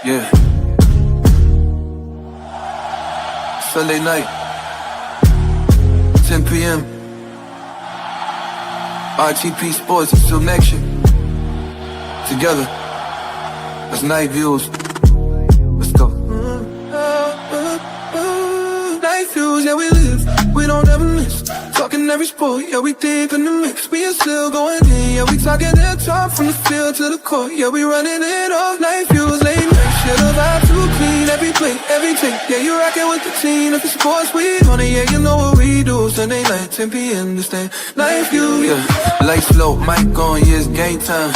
Yeah. Sunday night, 10 p.m. RTP Sports until next year. Together, that's Night Views. Let's go. Night Views, yeah, we live. We don't ever miss. Talking every sport, yeah, we deep in the mix. We are still going in, yeah, we talking that top from the field to the court. Yeah, we running it off. Night Views, late night, shit, the vibe too clean. Every play, every take, yeah, you rockin' with the team. If it's sports, we on it, yeah, you know what we do. Sunday night, 10 p.m. to stay. Night Views, yeah. Lights low, mic on, yeah, it's game time.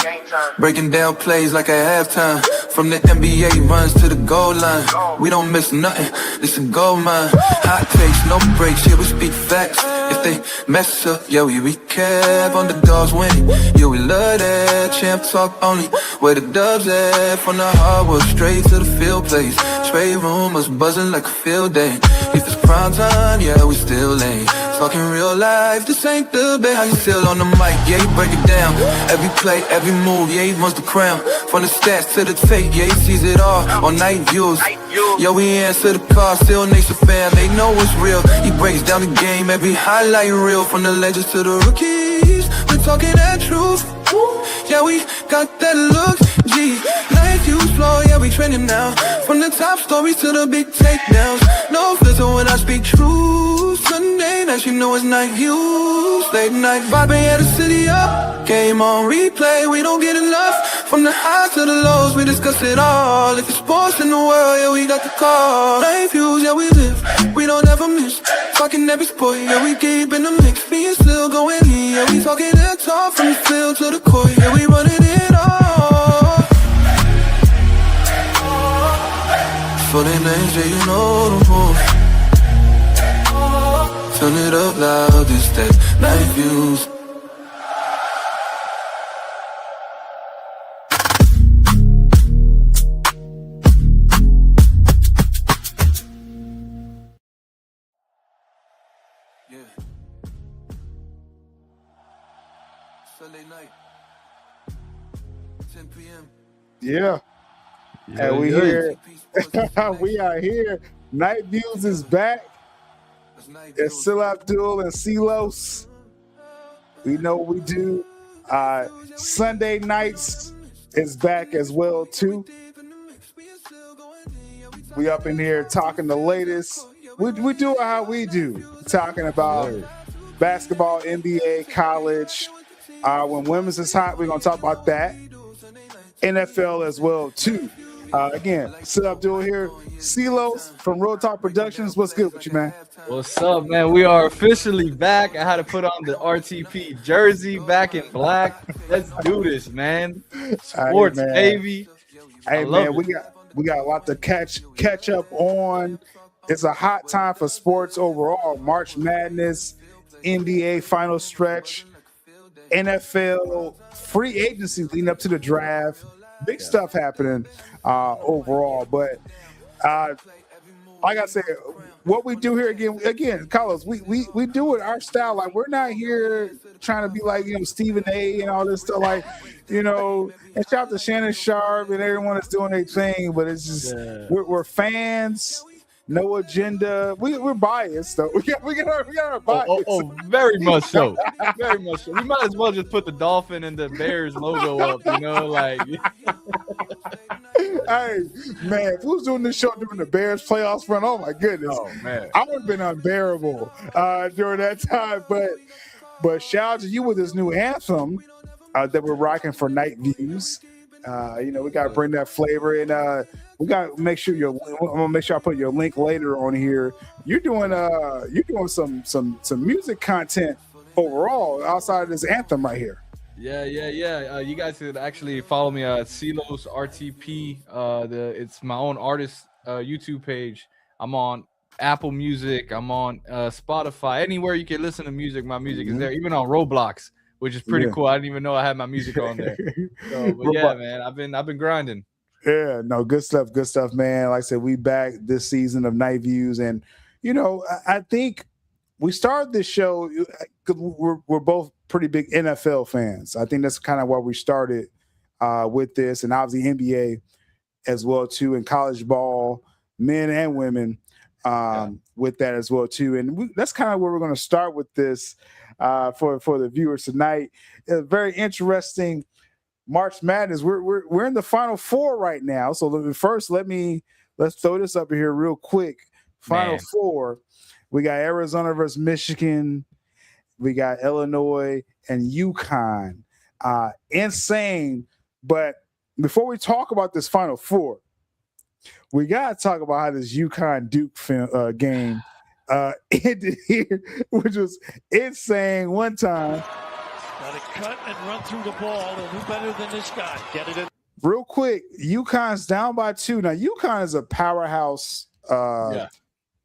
Breaking down plays like at halftime. From the NBA runs to the goal line. We don't miss nothing, it's a gold mine. Hot takes, no breaks, yeah, we speak facts. If they mess up, yeah, we recap. Underdogs winning, yeah, we love that. Champ talk only, where the dubs at. From the hardwood straight to the field plays. Trade rumors buzzing like a field day. If it's prime time, yeah, we still ain't talking real life, this ain't the bet. How you still on the mic, yeah, you break it down. Every play, every move, yeah, he wants the crown. From the stats to the tape, yeah, he sees it all on Night Views. Yo, we answer the call, still nation fan, they know it's real. He breaks down the game, every highlight reel. From the legends to the rookies, we're talking that truth. Yeah, we got that look, G. Night Views flow, yeah, we trending now. From the top stories to the big takedowns. No filter when I speak truth. Sunday night, you know it's Night Views. Late night vibing, yeah, the city up. Game on replay, we don't get enough. From the highs to the lows, we discuss it all. If it's sports in the world, yeah, we got the call. Night Views, yeah, we live, we don't ever miss. Talking every sport, yeah, we keep in the mix. Me and still going in, yeah, we talking that talk. From the field to the court, yeah, we running it all. For the names, yeah, you know the move. Turn it up loud, this that Night Views. Yeah. Sunday night, 10 p.m. Yeah. And we here. We are here. Night Views is back. It's still ABDUL and Silos. We know what we do. Sunday nights is back as well too. We up in here talking the latest. We do it how we do. Talking about basketball, NBA, college. When women's is hot, we're gonna talk about that. NFL as well too. Again, still ABDUL here. Silos from Real Talk Productions. What's good with you, man? What's up, man? We are officially back. I had to put on the RTP jersey, back in black. Let's do this, man. Sports, hey, man. baby. Hey, man, we got a lot to catch up on. It's a hot time for sports overall. March Madness, NBA final stretch, NFL free agency leading up to the draft. Big stuff happening overall. But like I said, what we do here again, Carlos, we do it our style. Like, we're not here trying to be like, Stephen A. and all this stuff. Like, and shout out to Shannon Sharp and everyone that's doing their thing. But it's just we're fans. No agenda. We're biased though. We got our bias. Oh, very much so. Very much so. We might as well just put the Dolphin and the Bears logo up, like. Hey, man, who's doing this show during the Bears playoffs run? Oh my goodness. Oh man. I would have been unbearable during that time. But shout out to you with this new anthem that we're rocking for Night Views. We gotta bring that flavor in. We gotta make sure I'm gonna make sure I put your link later on here. You're doing some music content overall outside of this anthem right here. Yeah. You guys could actually follow me at Silos RTP. It's my own artist YouTube page. I'm on Apple Music. I'm on Spotify. Anywhere you can listen to music, my music is there. Even on Roblox, which is pretty cool. I didn't even know I had my music on there. But yeah, man, I've been grinding. Yeah, no, good stuff, man. Like I said, we back this season of Night Views, and I think we started this show because we're both pretty big NFL fans. I think that's kind of why we started with this, and obviously NBA. as well too in college ball, men and women, with that as well too. And that's kind of where we're going to start with this for the viewers tonight. A very interesting March Madness. We're in the Final Four right now. So first, let's throw this up here real quick. Final Four. We got Arizona versus Michigan. We got Illinois and UConn. Insane. But before we talk about this Final Four, we got to talk about how this UConn Duke game ended here, which was insane one time. Got to cut and run through the ball. They'll do better than this guy. Get it in. Real quick, UConn's down by 2. Now, UConn is a powerhouse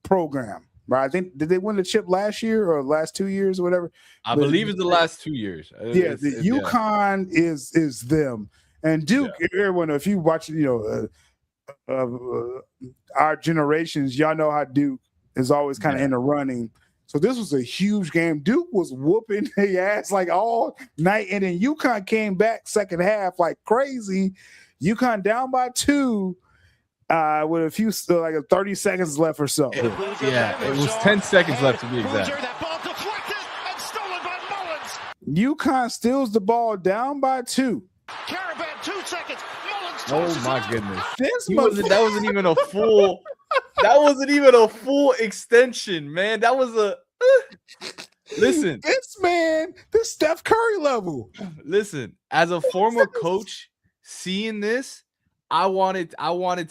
program, right? I think, did they win the chip last year or last 2 years or whatever? I believe it's the last 2 years. Yeah, the UConn is them. And Duke, everyone, if you watch, our generations, y'all know how Duke is always kind of in the running. So this was a huge game. Duke was whooping their ass like all night, and then UConn came back second half like crazy. UConn down by 2 with a few 30 seconds left or so. Yeah, it was 10 seconds left to be exact. That ball deflected and stolen by Mullins. UConn steals the ball down by 2. Caravan 2 seconds. Mullins Oh my goodness! That wasn't even a full. That wasn't even a full extension, man. That was a. Listen, this Steph Curry level. Listen, as a former coach, seeing this, I wanted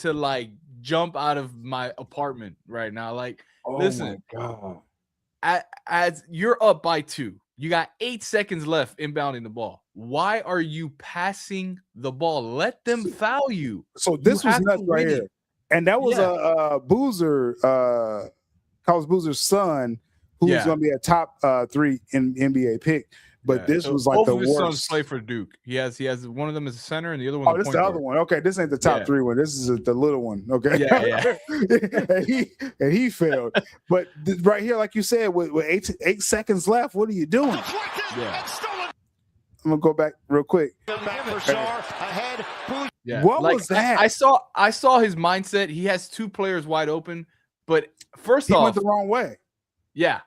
to like jump out of my apartment right now. Like, listen, my God. As you're up by 2, you got 8 seconds left inbounding the ball. Why are you passing the ball? Let them foul you. So this was nuts right here. And that was a Boozer, Carlos Boozer's son, who's going to be a top 3 in NBA pick. But this was like the worst. Both of his sons play for Duke. He has one of them as a center and the other one. Oh, this is the other one. Okay, this ain't the top 3 one. This is the little one. Okay. Yeah. and he failed. But right here, like you said, with 8 seconds left, what are you doing? Yeah. I'm gonna go back real quick. Yeah. What was that? I saw his mindset. He has 2 players wide open, but first off, he went the wrong way. Yeah,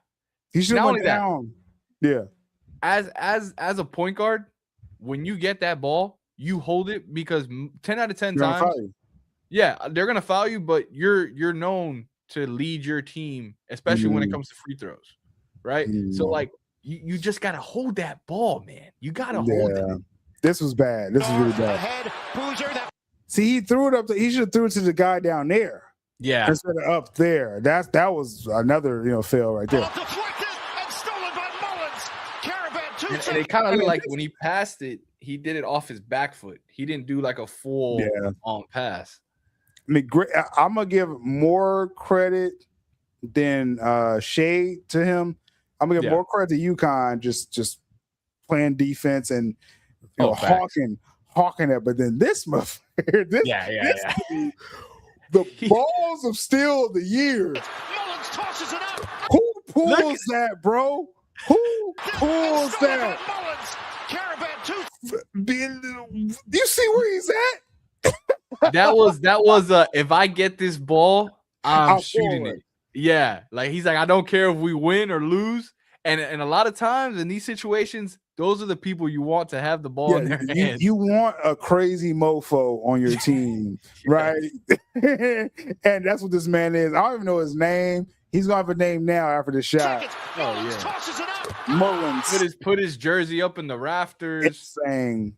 he should have went down. Yeah. As a point guard, when you get that ball, you hold it because 10 out of 10 times, they're gonna foul you. But you're known to lead your team, especially when it comes to free throws, right? So like. You just gotta hold that ball, man. You gotta hold it. This was bad. This was really bad. See, he threw it up. He should have threw it to the guy down there. Yeah, instead of up there. That was another fail right there. And it kind of looked like when he passed it, he did it off his back foot. He didn't do like a full on pass. I mean, I'm gonna give more credit than shade to him. I'm gonna give more credit to UConn just playing defense and hawking it. But then this motherfucker, the balls of steel of the year. Mullins tosses it up. Who pulls that, bro? Who pulls that? Do you see where he's at? That was if I get this ball, I'm shooting it. Yeah, like he's like, I don't care if we win or lose. And a lot of times in these situations, those are the people you want to have the ball in their hands. You want a crazy mofo on your team, right? And that's what this man is. I don't even know his name. He's gonna have a name now after the shot. Oh yeah, Mullins. Put his jersey up in the rafters. Insane.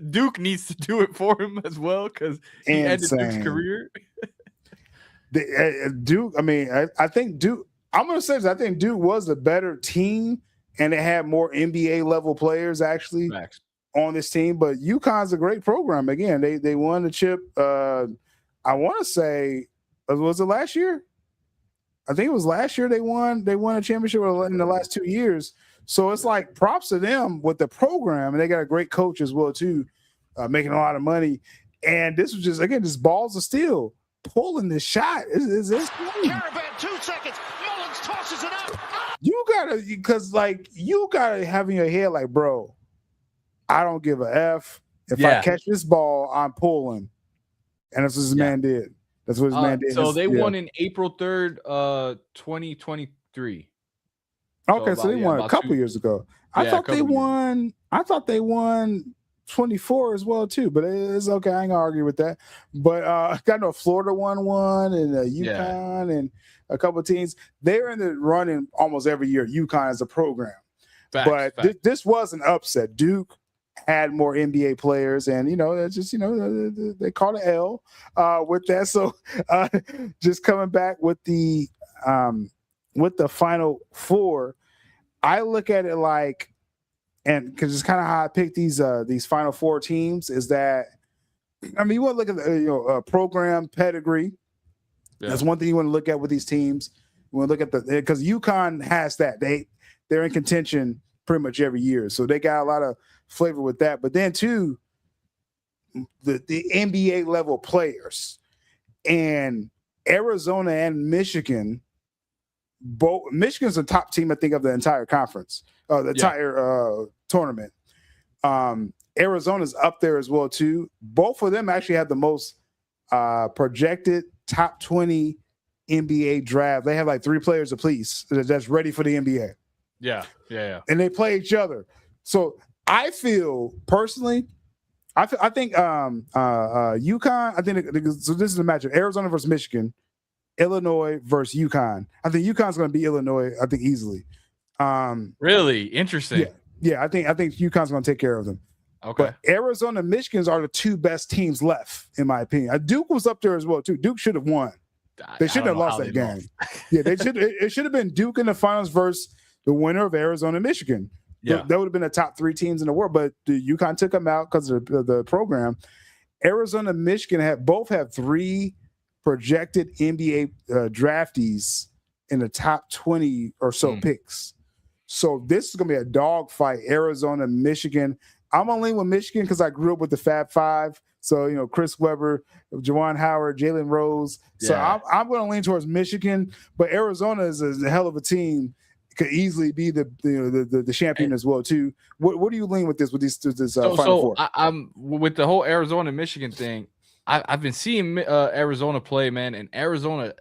Duke needs to do it for him as well because he ended Duke's career. Duke. I mean, I think Duke. I'm gonna say this. I think Duke was a better team, and it had more NBA level players actually on this team. But UConn's a great program. Again, they won the chip. I want to say, was it last year? I think it was last year they won a championship in the last 2 years. So it's like props to them with the program, and they got a great coach as well too, making a lot of money. And this was just balls of steel pulling this shot. Is Caravan 2 seconds. Mullins tosses it up. You gotta have in your head like, bro, I don't give a F. If I catch this ball, I'm pulling. And that's what his man did. That's what his man did. So they won in April 3rd, 2023. Okay, so they won a couple years ago. I thought they won 24 as well too, but it's okay. I ain't gonna argue with that. But I know Florida won one, and UConn and a couple of teams. They're in the running almost every year. UConn as a program, but this was an upset. Duke had more NBA players, and it's just they caught an L with that. So just coming back with the Final Four, I look at it like. And because it's kind of how I pick these Final Four teams is that, I mean, you want to look at the program pedigree. Yeah. That's one thing you want to look at with these teams. You want to look at because UConn has that. They're in contention pretty much every year, so they got a lot of flavor with that. But then too, the NBA level players, and Arizona and Michigan. Michigan's the top team, I think, of the entire conference, entire tournament. Arizona's up there as well too. Both of them actually have the most projected top 20 NBA draft. They have like 3 players apiece that's ready for the NBA. Yeah. And they play each other. So I feel personally, I think UConn. I think so. This is a matchup: Arizona versus Michigan. Illinois versus UConn. I think UConn's going to beat Illinois. I think easily. Really interesting. Yeah. I think UConn's going to take care of them. Okay. But Arizona and Michigan are the 2 best teams left, in my opinion. Duke was up there as well too. Duke should have won. They shouldn't have lost that game. Yeah, they should. It should have been Duke in the finals versus the winner of Arizona and Michigan. Yeah, that would have been the top 3 teams in the world. But the UConn took them out because of the program. Arizona and Michigan both have 3 projected NBA draftees in the top 20 or so picks. So this is going to be a dogfight, Arizona, Michigan. I'm going to lean with Michigan because I grew up with the Fab Five. So, Chris Webber, Juwan Howard, Jalen Rose. So I'm going to lean towards Michigan. But Arizona is a hell of a team. Could easily be the champion as well too. What do you lean with this Final Four? I'm with the whole Arizona Michigan thing. I've been seeing Arizona play, man, and Arizona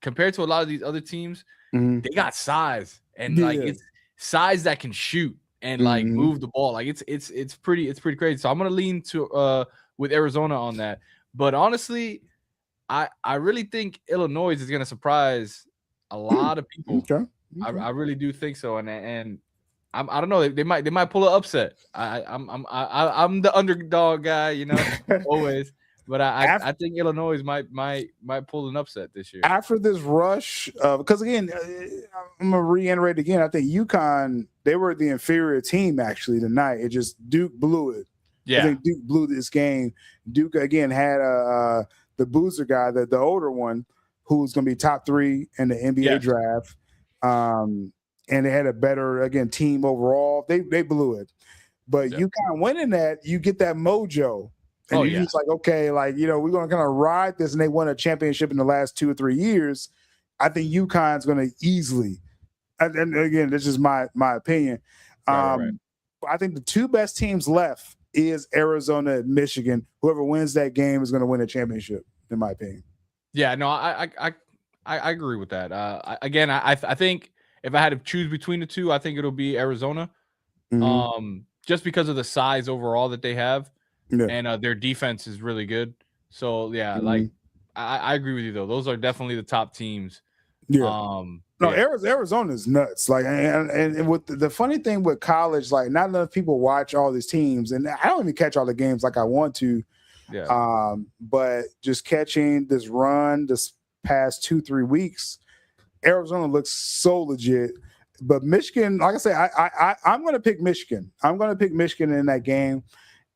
compared to a lot of these other teams, they got size and like it's size that can shoot and like move the ball. Like it's pretty crazy. So I'm gonna lean to with Arizona on that. But honestly, I really think Illinois is gonna surprise a lot of people. Okay. I really do think so, and I don't know. They might pull an upset. I'm the underdog guy, always. But I think Illinois might pull an upset this year. After this rush, because again, I'm gonna reiterate again. I think UConn, they were the inferior team actually tonight. It just Duke blew it. Yeah, I think Duke blew this game. Duke again had the Boozer guy, the older one, who's gonna be top 3 in the NBA draft. And they had a better again team overall. They blew it, but UConn winning that, you get that mojo. And you're just like, okay, like, we're going to kind of ride this, and they won a championship in the last 2 or 3 years. I think UConn's going to easily, and again, this is my opinion. Right. I think the 2 best teams left is Arizona and Michigan. Whoever wins that game is going to win a championship, in my opinion. Yeah, no, I agree with that. I think if I had to choose between the 2, I think it'll be Arizona, just because of the size overall that they have. Yeah. And their defense is really good. So like I agree with you though. Those are definitely the top teams. Yeah. Arizona is nuts. Like, and with the funny thing with college, like not enough people watch all these teams, and I don't even catch all the games like I want to. Yeah. But just catching this run this past 2-3 weeks, Arizona looks so legit. But Michigan, like I say, I'm going to pick Michigan. I'm going to pick Michigan in that game.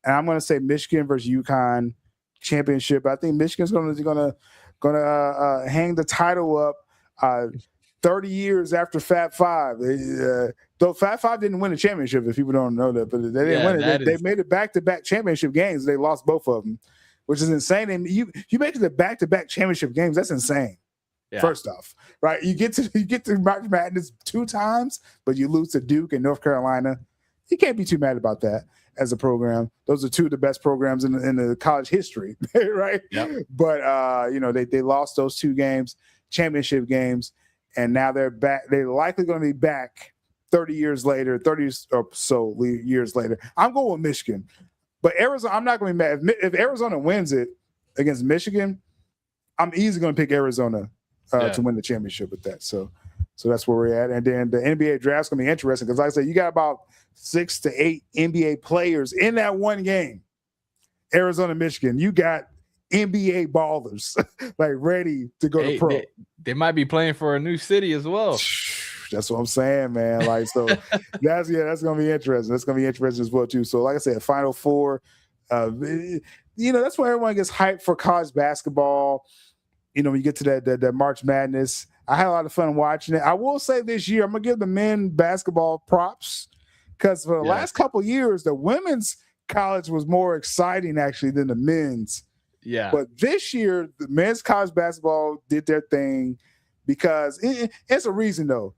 And I'm going to say Michigan versus UConn championship. I think Michigan's going to hang the title up 30 years after Fab Five. Though Fab Five didn't win a championship, if people don't know that, but they didn't win it. They made it back-to-back championship games. They lost both of them, which is insane. And you make it to back-to-back championship games. That's insane. Yeah. First off, right? You get to March Madness 2 times, but you lose to Duke and North Carolina. You can't be too mad about that. as a program. Those are two of the best programs in the college history, right? Yep. But they lost those two games, championship games, and now they're back. They're likely going to be back 30 years later, 30 or so years later. I'm going with Michigan, but Arizona. I'm not going to be mad if Arizona wins it against Michigan. I'm easily going to pick Arizona to win the championship with that. So that's where we're at. And then the NBA draft's going to be interesting because, like I said, you got about 6 to 8 NBA players in that one game. Arizona, Michigan. You got NBA ballers like ready to go to pro. They might be playing for a new city as well. That's what I'm saying, man. Like, so that's going to be interesting. That's going to be interesting as well too. So, like I said, Final Four. That's where everyone gets hyped for college basketball. When you get to that March Madness, I had a lot of fun watching it. I will say this year, I'm gonna give the men basketball props because for the last couple of years, the women's college was more exciting actually than the men's. Yeah. But this year, the men's college basketball did their thing because it's a reason though.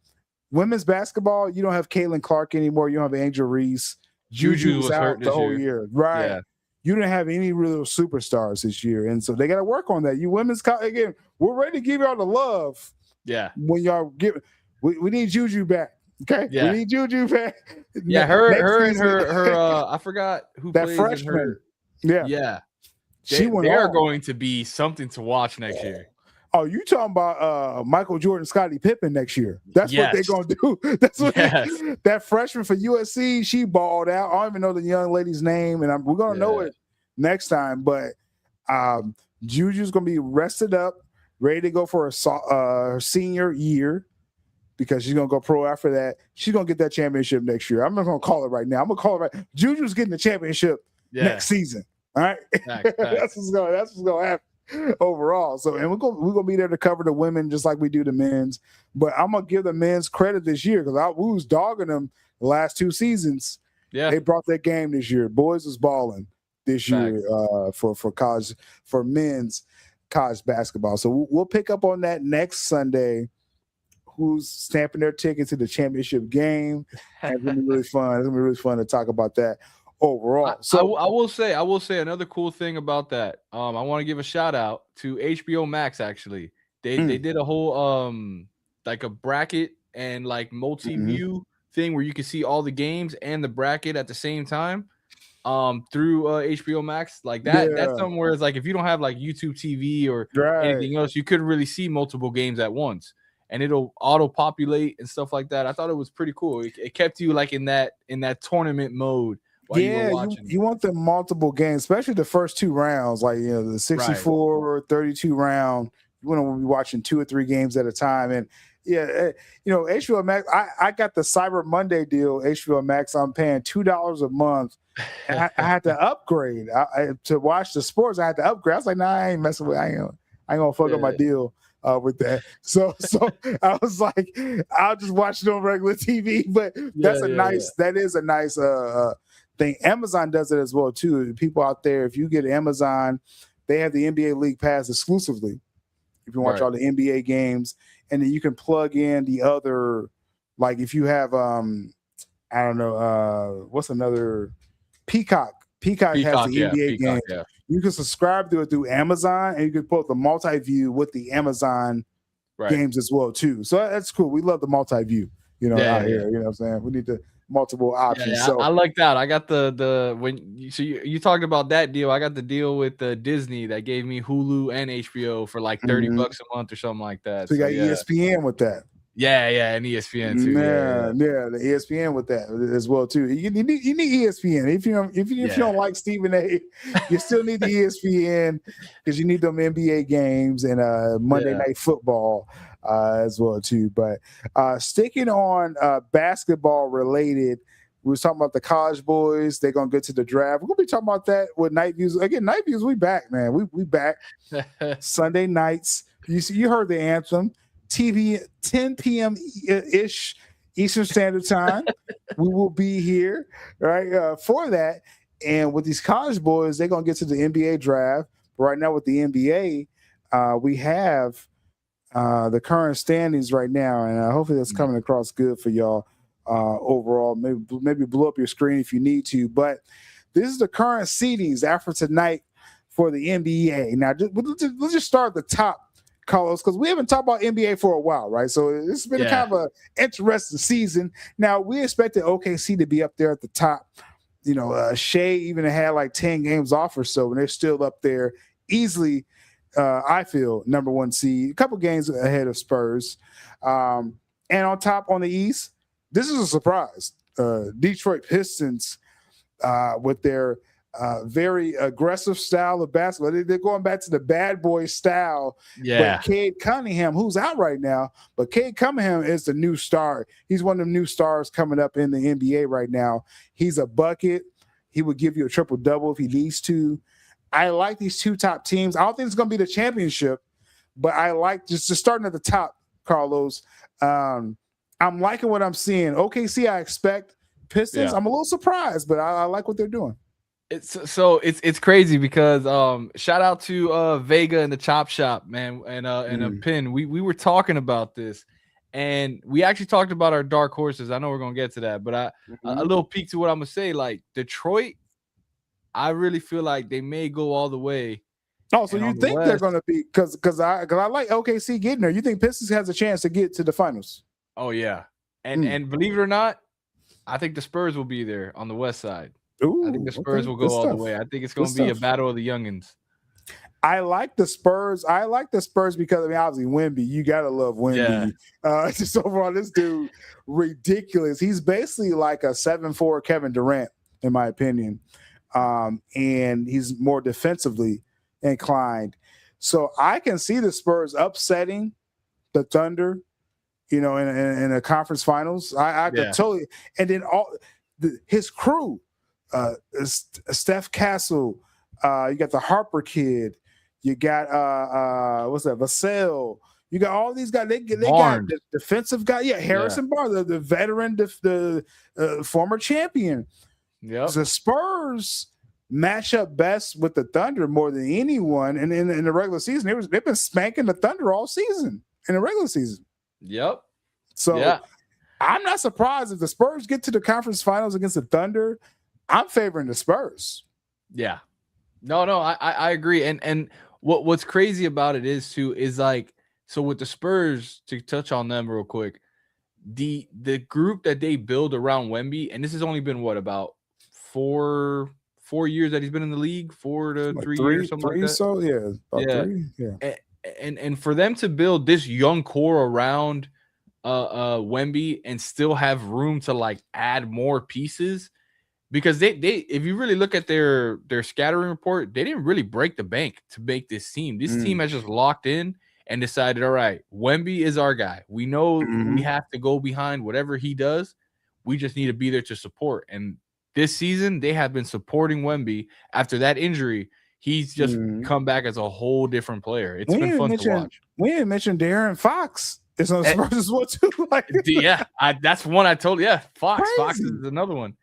Women's basketball, you don't have Caitlin Clark anymore. You don't have Angel Reese. Juju was out the whole year, right? Yeah. You didn't have any real superstars this year, and so they got to work on that. You women's college, again, we're ready to give y'all the love. Yeah. When y'all we need Juju back. Okay. Yeah. We need Juju back. Yeah. Her and her I forgot who that plays freshman. Her. Yeah. Yeah. They are going to be something to watch next year. Oh, you talking about Michael Jordan, Scottie Pippen next year? That's what they're gonna do. That's what that freshman for USC. She balled out. I don't even know the young lady's name, and we're gonna know it next time. But Juju's gonna be rested up, ready to go for her senior year because she's gonna go pro after that. She's gonna get that championship next year. I'm not gonna call it right now. I'm gonna call it right. Juju's getting the championship next season. All right, that's what's gonna happen. Overall, so and we're gonna be there to cover the women just like we do the men's. But I'm gonna give the men's credit this year because we was dogging them the last 2 seasons. Yeah, they brought that game this year. Boys was balling this year for college for men's college basketball. So we'll pick up on that next Sunday. Who's stamping their ticket to the championship game? And it's gonna be really fun. It's gonna be really fun to talk about that. Overall, so I will say another cool thing about that. I want to give a shout out to HBO Max. Actually, they did a whole like a bracket and like multi-view thing where you can see all the games and the bracket at the same time through HBO Max. Like that. That's somewhere it's like if you don't have like YouTube TV or anything else, you couldn't really see multiple games at once, and it'll auto populate and stuff like that. I thought it was pretty cool. It kept you like in that tournament mode. You want the multiple games, especially the first 2 rounds, like the 64 or 32 round. You want to be watching 2 or 3 games at a time, and HBO Max. I got the Cyber Monday deal. HBO Max. I'm paying $2 a month, and I had to upgrade to watch the sports. I had to upgrade. I was like, nah, I ain't messing with. I ain't gonna fuck up my deal with that. So I was like, I'll just watch it on regular TV. But that is a nice thing. Amazon does it as well too. People out there, if you get Amazon, they have the NBA League Pass exclusively. You can watch all the NBA games, and then you can plug in the other, like if you have I don't know what's another Peacock has the NBA game. Yeah. You can subscribe to it through Amazon, and you can put the multi-view with the Amazon games as well too. So that's cool. We love the multi-view, out here. You know what I'm saying? We need the multiple options. Yeah, I like that. I got you talked about that deal. I got the deal with Disney that gave me Hulu and HBO for like $30 a month or something like that. So you got ESPN with that. Yeah, and ESPN too. The ESPN with that as well too. You need ESPN. If you don't like Stephen A, you still need the ESPN because you need them NBA games and Monday Night Football as well too. But sticking on basketball related, we was talking about the college boys. They're gonna get to the draft. We're gonna be talking about that with Night Views again. Night Views, we back, man. We back Sunday nights. You heard the anthem. TV 10 p.m. ish Eastern Standard Time. We will be here for that. And with these college boys, they're gonna get to the NBA draft. Right now, with the NBA, we have the current standings right now, and hopefully that's coming across good for y'all. overall. Maybe blow up your screen if you need to. But this is the current seedings after tonight for the NBA. Now, let's just start at the top, Carlos, because we haven't talked about NBA for a while, right? So it's been kind of an interesting season. Now, we expected OKC to be up there at the top. You know, Shea even had like 10 games off or so, and they're still up there easily. I feel number one seed, a couple games ahead of Spurs. And on top on the East, this is a surprise. Detroit Pistons with their very aggressive style of basketball. They're going back to the bad boy style. Yeah. But Cade Cunningham, who's out right now, but Cade Cunningham is the new star. He's one of the new stars coming up in the NBA right now. He's a bucket. He would give you a triple-double if he needs to. I like these two top teams. I don't think it's going to be the championship, but I like just starting at the top, Carlos. I'm liking what I'm seeing. OKC, I expect. Pistons, I'm a little surprised, but I like what they're doing. It's crazy because shout out to Vega and the Chop Shop, man, and a pin. We were talking about this, and we actually talked about our dark horses. I know we're gonna get to that, but a little peek to what I'm gonna say. Like Detroit, I really feel like they may go all the way. Oh, so you think they're gonna be because I like OKC getting there. You think Pistons has a chance to get to the finals? Oh yeah, and believe it or not, I think the Spurs will be there on the West side. Ooh, I think the Spurs will go all the way. I think it's going to be a battle of the youngins. I like the Spurs. Because, I mean, obviously, Wemby. You got to love Wemby. Yeah. Just overall, this dude, ridiculous. He's basically like a 7'4" Kevin Durant, in my opinion. And he's more defensively inclined. So I can see the Spurs upsetting the Thunder, you know, in a conference finals. I could totally. And then his crew. Steph Castle, you got the Harper kid, you got what's that, Vassell, you got all these guys. They got the defensive guy, Harrison Barnes, the veteran, the former champion. Yeah, the Spurs match up best with the Thunder more than anyone, and in the regular season, they've been spanking the Thunder all season in the regular season. Yep. So I'm not surprised if the Spurs get to the conference finals against the Thunder. I'm favoring the Spurs. Yeah. No, I agree. And what's crazy about it is like, so with the Spurs, to touch on them real quick, the group that they build around Wemby, and this has only been about 4 years that he's been in the league, 4 to 3 years, something like that. So about 3. Yeah. And for them to build this young core around Wemby and still have room to like add more pieces. Because they if you really look at their scattering report, they didn't really break the bank to make this team. This team has just locked in and decided, all right, Wemby is our guy. We know we have to go behind whatever he does. We just need to be there to support. And this season, they have been supporting Wemby. After that injury, he's just come back as a whole different player. It's been fun to watch. We didn't mention De'Aaron Fox. It's on Spurs as well, too. That's one I told you. Yeah, Fox. Crazy. Fox is another one.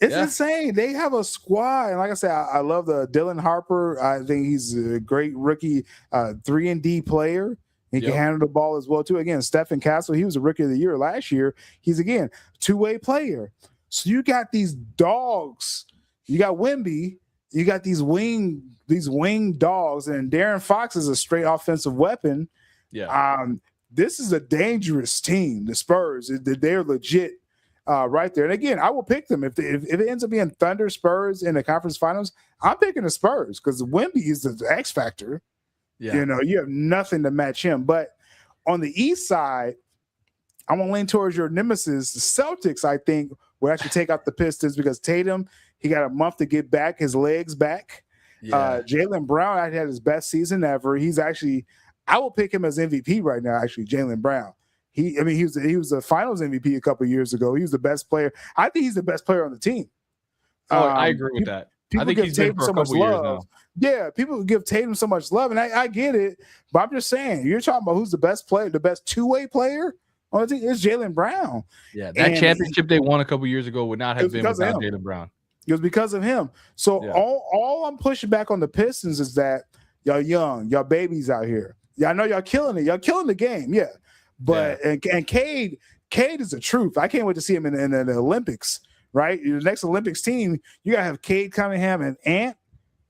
It's insane. They have a squad, and like I said, I love the Dylan Harper. I think he's a great rookie 3-and-D player. He can handle the ball as well, too. Again, Stephen Castle, he was a rookie of the year last year. He's, again, two-way player. So you got these dogs. You got Wemby. You got these wing dogs, and De'Aaron Fox is a straight offensive weapon. Yeah. This is a dangerous team, the Spurs. They're legit. Right there. And again, I will pick them. If it ends up being Thunder Spurs in the conference finals, I'm picking the Spurs because Wemby is the X factor. Yeah. You know, you have nothing to match him. But on the East side, I'm going to lean towards your nemesis. The Celtics, I think, will actually take out the Pistons because Tatum, he got a month to get back, his legs back. Yeah. Jaylen Brown actually had his best season ever. He's actually, I will pick him as MVP right now, actually, Jaylen Brown. He was a Finals MVP a couple of years ago. He was the best player. I think he's the best player on the team. I agree with that. I think he's been for a couple years now. Yeah, people give Tatum so much love, and I get it. But I'm just saying, you're talking about who's the best player, the best two-way player on the team. It's Jaylen Brown. Yeah, that championship they won a couple years ago would not have been without Jaylen Brown. It was because of him. So all I'm pushing back on the Pistons is that y'all young, y'all babies out here. Yeah, I know y'all killing it. Y'all killing the game. Yeah. But and Cade Cade is the truth. I can't wait to see him in the Olympics. Right, the next Olympics team, you gotta have Cade Cunningham and Ant.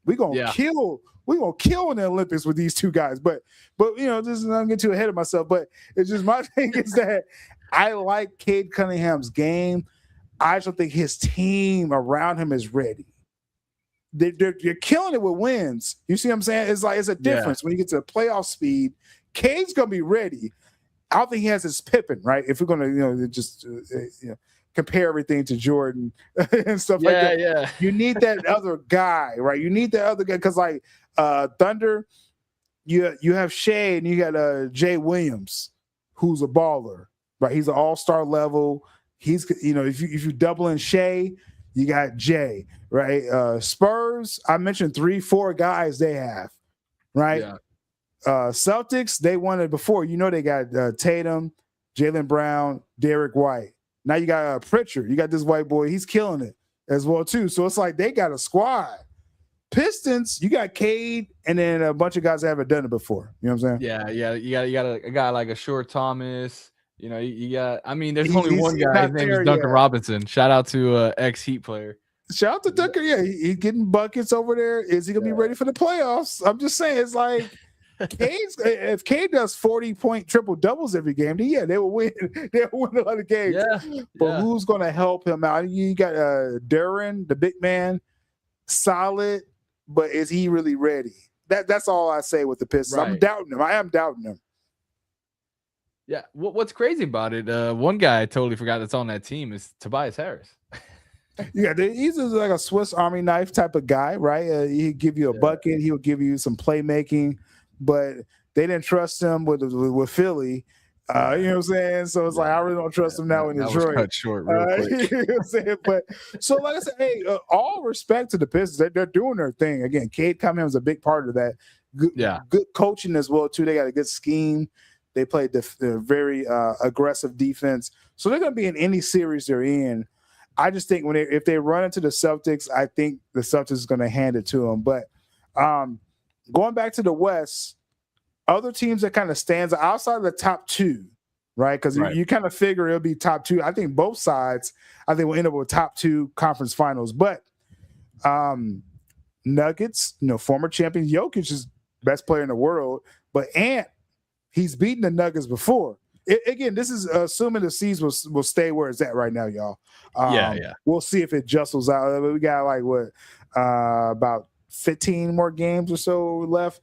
We're gonna kill in the Olympics with these two guys. But this is not get too ahead of myself. But it's just my thing is that I like Cade Cunningham's game. I just don't think his team around him is ready. They're killing it with wins. You see what I'm saying? It's like it's a difference when you get to playoff speed. Cade's gonna be ready. I don't think he has his Pippen, right? If we're gonna just compare everything to Jordan and stuff like that. Yeah. You need that other guy, right? You need that other guy because like Thunder, you have Shea and you got Jay Williams, who's a baller, right? He's an all-star level. He's if you double in Shea, you got Jay, right? Spurs, I mentioned 3-4 guys they have, right? Yeah. Celtics, they won it before. They got Tatum, Jaylen Brown, Derek White. Now you got Pritchard. You got this white boy. He's killing it as well, too. So it's like they got a squad. Pistons, you got Cade and then a bunch of guys that haven't done it before. You know what I'm saying? Yeah. You got a guy like a Short Thomas. You got – I mean, there's only one guy. His name is Duncan Robinson. Shout out to ex-Heat player. Shout out to Duncan. Yeah, he's getting buckets over there. Is he going to be ready for the playoffs? I'm just saying it's like – if Cade does 40-point triple doubles every game, then they will win. They will win a lot of games. But who's going to help him out? You got Duran, the big man, solid, but is he really ready? That's all I say with the Pistons. Right. I'm doubting him. I am doubting him. Yeah. What's crazy about it? One guy I totally forgot that's on that team is Tobias Harris. He's like a Swiss Army knife type of guy, right? He'll give you a bucket. He'll give you some playmaking. But they didn't trust him with Philly. You know what I'm saying? So it's like I really don't trust him now in Detroit. Was cut short real quick. You know what I'm saying? But so like I said, hey, all respect to the Pistons. They're doing their thing. Again, Cade Cunningham was a big part of that. Good coaching as well, too. They got a good scheme. They played the very aggressive defense. So they're going to be in any series they're in. I just think if they run into the Celtics, I think the Celtics is going to hand it to them. But going back to the West, other teams that kind of stands outside of the top two, right? Because you kind of figure it'll be top two. I think both sides, will end up with top two conference finals. But Nuggets, former champion Jokic is best player in the world. But Ant, he's beaten the Nuggets before. Again, this is assuming the seeds will stay where it's at right now, y'all. We'll see if it justles out. We got about 15 more games or so left.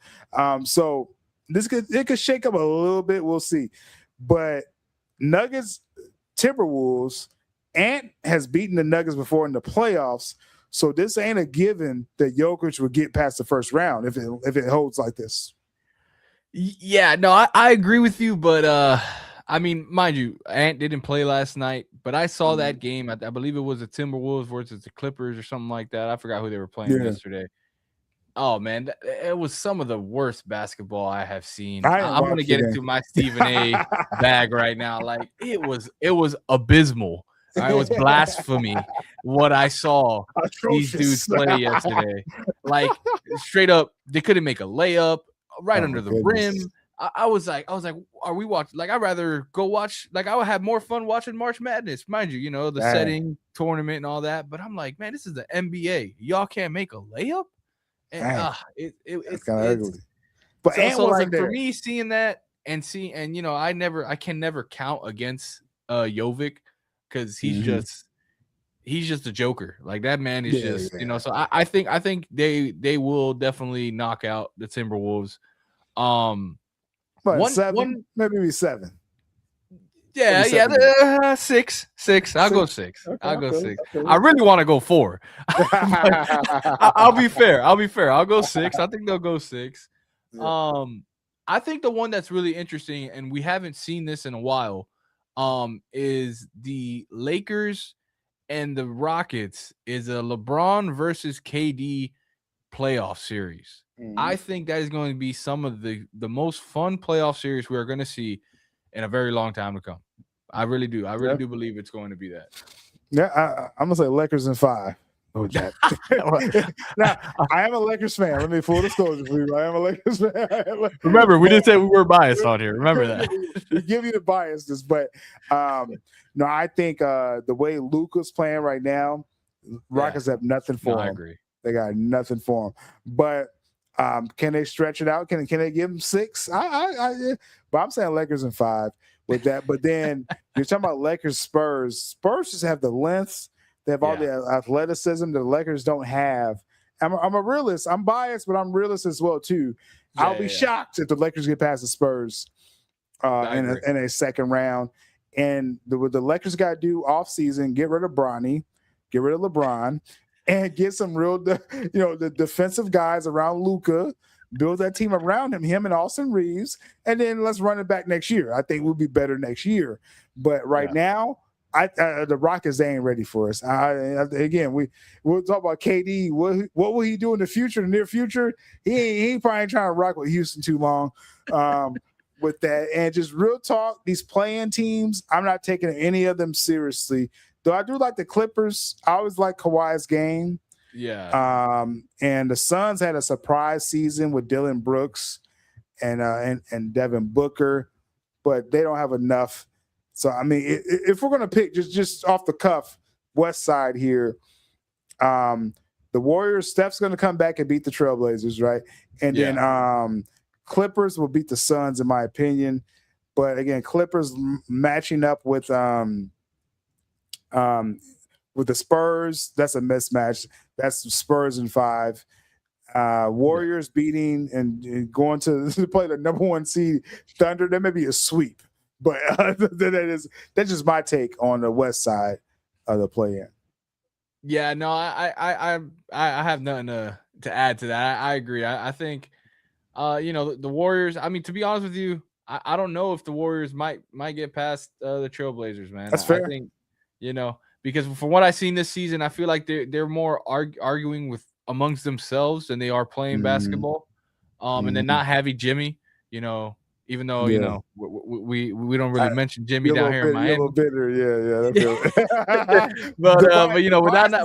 So it could shake up a little bit. We'll see. But Nuggets, Timberwolves, Ant has beaten the Nuggets before in the playoffs. So this ain't a given that Jokic will get past the first round if it holds like this. Yeah, no, I agree with you, but I mean, mind you, Ant didn't play last night, but I saw that game. I believe it was the Timberwolves versus the Clippers or something like that. I forgot who they were playing yesterday. Oh, man, it was some of the worst basketball I have seen. I'm going to get into my Stephen A. bag right now. Like, it was abysmal. It was blasphemy what I saw these dudes play yesterday. Like, straight up, they couldn't make a layup right under the rim. I was like, are we watching? Like, I'd rather go watch. Like, I would have more fun watching March Madness, mind you. The setting, tournament, and all that. But I'm like, man, this is the NBA. Y'all can't make a layup. And it's kind of ugly. But so like for me, seeing that and I can never count against Jovic because he's just a joker. Like that man is So I think they will definitely knock out the Timberwolves. Maybe 7. Yeah, 6. I'll go 6. Okay, I'll go 6. Okay. I really want to go 4. I'll be fair. I'll go 6. I think they'll go 6. Yeah. I think the one that's really interesting, and we haven't seen this in a while, is the Lakers and the Rockets is a LeBron versus KD playoff series. I think that is going to be some of the most fun playoff series we are going to see in a very long time to come. I really do. I really do believe it's going to be that. Yeah, I'm gonna say Lakers in 5. with that. Now, I am a Lakers fan. Let me full disclosure for you. I am a Lakers fan. Remember, we didn't say we were biased on here. Remember that. We give you the biasness, but no, I think the way Luka's playing right now, Rockets have nothing for him. I agree. They got nothing for him. But can they stretch it out? Can they give him 6? But I'm saying Lakers in 5 with that. But then you're talking about Lakers, Spurs. Spurs just have the length. They have all the athleticism that the Lakers don't have. I'm a realist. I'm biased, but I'm realist as well too. I'll be shocked if the Lakers get past the Spurs in a second round. And what the Lakers got to do off season, get rid of Bronny, get rid of LeBron, and get some real, the defensive guys around Luka, build that team around him and Austin Reeves, and then let's run it back next year. I think we'll be better next year. But right now, the Rockets, they ain't ready for us. Again, we'll talk about KD. What will he do in the future, the near future? He probably ain't trying to rock with Houston too long with that. And just real talk, these playing teams, I'm not taking any of them seriously. Though I do like the Clippers. I always like Kawhi's game. Yeah. And the Suns had a surprise season with Dylan Brooks and Devin Booker, but they don't have enough. So, I mean, if we're going to pick just off the cuff, West Side here, the Warriors, Steph's going to come back and beat the Trailblazers, right? And then Clippers will beat the Suns, in my opinion. But, again, Clippers matching up with the Spurs, that's a mismatch. That's Spurs in 5. Warriors beating and going to play the number 1 seed Thunder, that may be a sweep. But that's just my take on the West Side of the play-in. Yeah, no, I have nothing to add to that. I agree. I think, the Warriors. I mean, to be honest with you, I don't know if the Warriors might get past the Trailblazers, man. That's fair. I think, because from what I've seen this season, I feel like they're more arguing with amongst themselves than they are playing basketball. And then not having Jimmy, even though we don't really mention Jimmy down here in Miami. A little bitter, but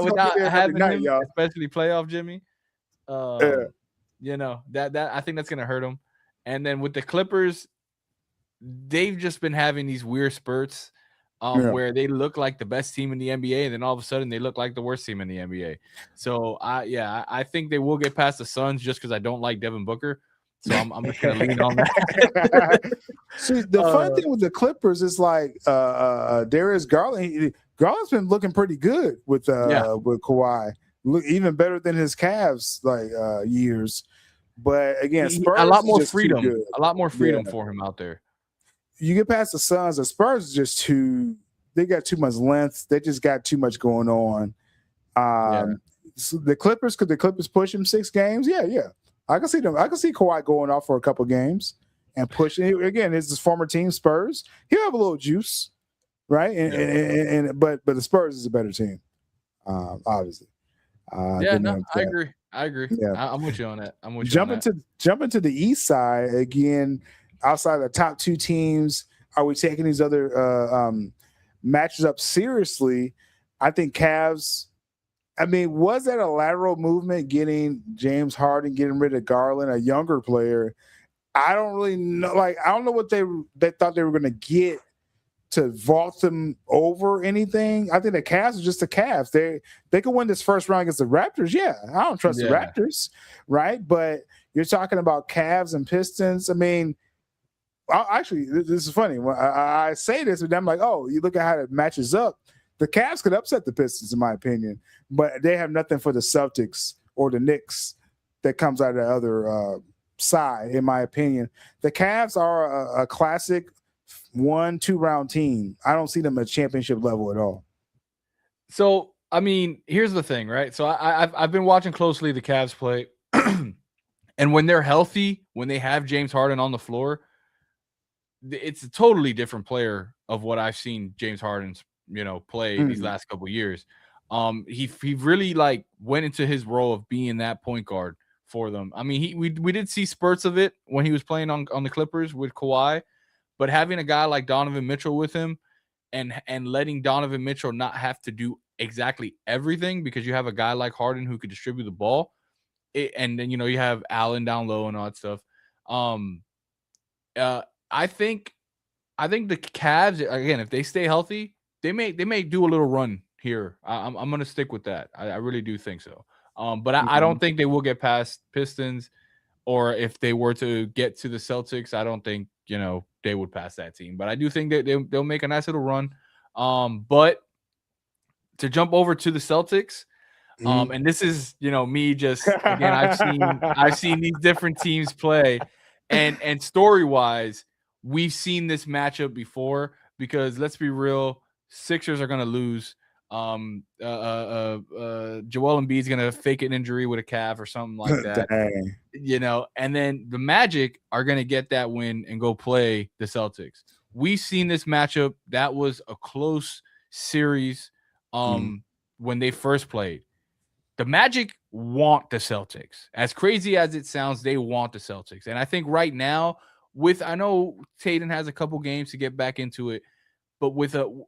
without having him, especially playoff Jimmy, that I think that's gonna hurt him. And then with the Clippers, they've just been having these weird spurts where they look like the best team in the NBA, and then all of a sudden they look like the worst team in the NBA. So I think they will get past the Suns just because I don't like Devin Booker. So I'm just gonna lean on that. See, the fun thing with the Clippers is like Darius Garland. Garland's been looking pretty good with Kawhi. Look even better than his Cavs years. But again, Spurs a lot more freedom. A lot more freedom for him out there. You get past the Suns, the Spurs are just they got too much length. They just got too much going on. So the Clippers, could the Clippers push him 6 games? Yeah. I can see them. I can see Kawhi going off for a couple games and pushing. Again, it's his former team, Spurs. He'll have a little juice, right? But the Spurs is a better team, obviously. I agree. Yeah. I'm with you on that. Jumping to the East side again. Outside of the top 2 teams, are we taking these other matches up seriously? I think Cavs. I mean, was that a lateral movement getting James Harden, getting rid of Garland, a younger player? I don't really know. I don't know what they thought they were going to get to vault them over anything. I think the Cavs are just the Cavs. They could win this first round against the Raptors. Yeah, I don't trust the Raptors, right? But you're talking about Cavs and Pistons. I mean, actually, this is funny. When I say this, but I'm like, oh, you look at how it matches up. The Cavs could upset the Pistons, in my opinion, but they have nothing for the Celtics or the Knicks that comes out of the other side, in my opinion. The Cavs are a classic 1-2 round team. I don't see them at championship level at all. So, I mean, here's the thing, right? So I've been watching closely the Cavs play, and when they're healthy, when they have James Harden on the floor, it's a totally different player of what I've seen James Harden's play these last couple of years. He really went into his role of being that point guard for them. I mean, we did see spurts of it when he was playing on the Clippers with Kawhi, but having a guy like Donovan Mitchell with him and letting Donovan Mitchell not have to do exactly everything because you have a guy like Harden who could distribute the ball, and then you have Allen down low and all that stuff. I think the Cavs again, if they stay healthy, they may do a little run here. I'm gonna stick with that. I really do think so. But I don't think they will get past Pistons, or if they were to get to the Celtics, I don't think they would pass that team. But I do think that they'll make a nice little run. But to jump over to the Celtics, and this is me just again, I've seen these different teams play, and story wise, we've seen this matchup before because let's be real, Sixers are gonna lose. Joel Embiid's gonna fake an injury with a calf or something like that. And then the Magic are gonna get that win and go play the Celtics. We've seen this matchup. That was a close series when they first played. The Magic want the Celtics. As crazy as it sounds, they want the Celtics. And I think right now, I know Tatum has a couple games to get back into it, but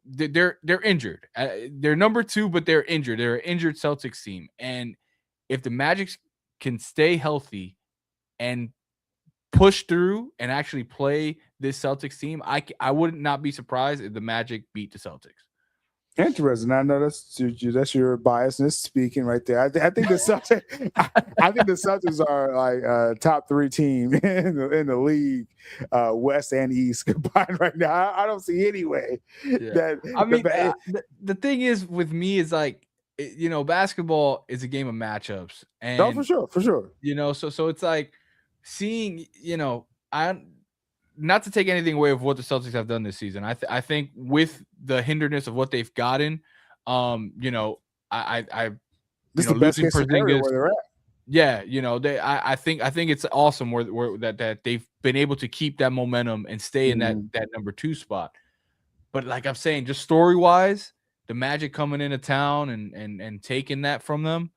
they're injured. They're number 2, but they're injured. They're an injured Celtics team. And if the Magic can stay healthy and push through and actually play this Celtics team, I would not be surprised if the Magic beat the Celtics. Interesting. I know that's your biasness speaking right there. I think the Celtics. I think the Celtics are like a top 3 team in the league, West and East combined right now. I don't see any way that. The thing is with me is like, basketball is a game of matchups, and no, for sure. So it's like seeing, not to take anything away of what the Celtics have done this season. I think with the hinderness of what they've gotten, I this is the best case scenario where they're at. Yeah, I think it's awesome where that they've been able to keep that momentum and stay in that number 2 spot. But like I'm saying, just story wise, the Magic coming into town and taking that from them,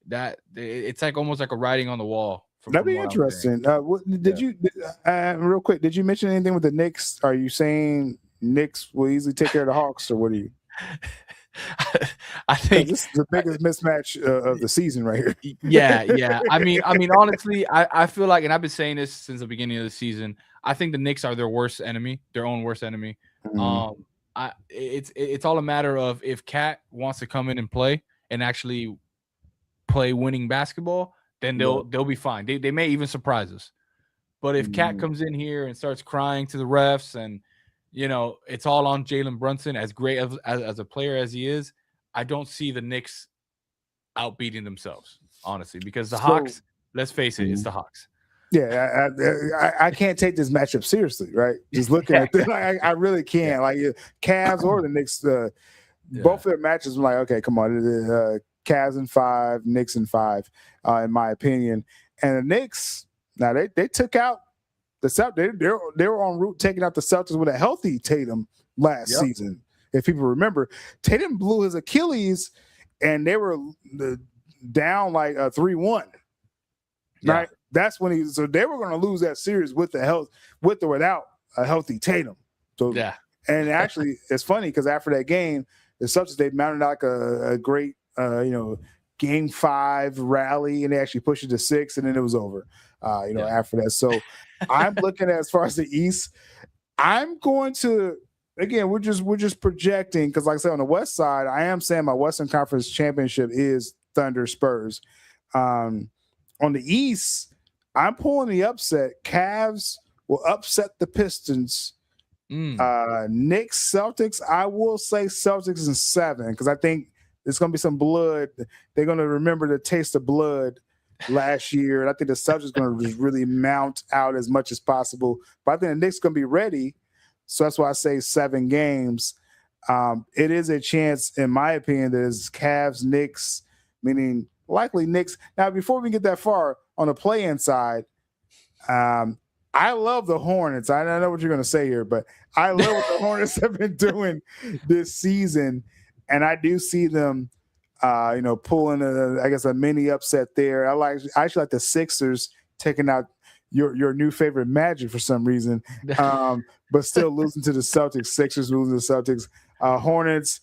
that it's like almost like a writing on the wall. That'd be interesting. Real quick, did you mention anything with the Knicks? Are you saying Knicks will easily take care of the Hawks, or what are you? I think this is the biggest mismatch of the season right here. Yeah. I mean, honestly, I feel like, and I've been saying this since the beginning of the season, I think the Knicks are their own worst enemy. It's all a matter of if Cat wants to come in and play and actually play winning basketball, then they'll be fine. They may even surprise us. But if Cat comes in here and starts crying to the refs and it's all on Jalen Brunson, as great as a player as he is, I don't see the Knicks outbeating themselves, honestly, because the Hawks, let's face it, it's the Hawks. Yeah, I can't take this matchup seriously, right? Just looking at this, I really can't. Like Cavs or the Knicks, both of their matches, I'm like, okay, come on. Cavs in 5, Knicks in 5, in my opinion. And the Knicks, now they took out the Celtics. They were en route taking out the Celtics with a healthy Tatum last season. If people remember, Tatum blew his Achilles, and they were down like 3-1. Right, that's when so they were going to lose that series with or without a healthy Tatum. So and actually, it's funny because after that game, the Celtics, they mounted like a great game 5 rally, and they actually pushed it to 6, and then it was over. After that. So I'm looking at, as far as the East, I'm going to, again, we're just projecting, because like I said, on the West side, I am saying my Western Conference championship is Thunder Spurs. On the East, I'm pulling the upset. Cavs will upset the Pistons. Knicks, Celtics, I will say Celtics in 7, because I think there's going to be some blood. They're going to remember the taste of blood last year. And I think the Celtics are going to just really mount out as much as possible. But I think the Knicks are going to be ready. So that's why I say 7 games. It is a chance, in my opinion, that is Cavs, Knicks, meaning likely Knicks. Now, before we get that far, on the play-in side, I love the Hornets. I know what you're going to say here, but I love what the Hornets have been doing this season. And I do see them, pulling a mini upset there. I actually like the Sixers taking out your new favorite Magic for some reason, but still losing to the Celtics. Sixers losing to the Celtics. Hornets,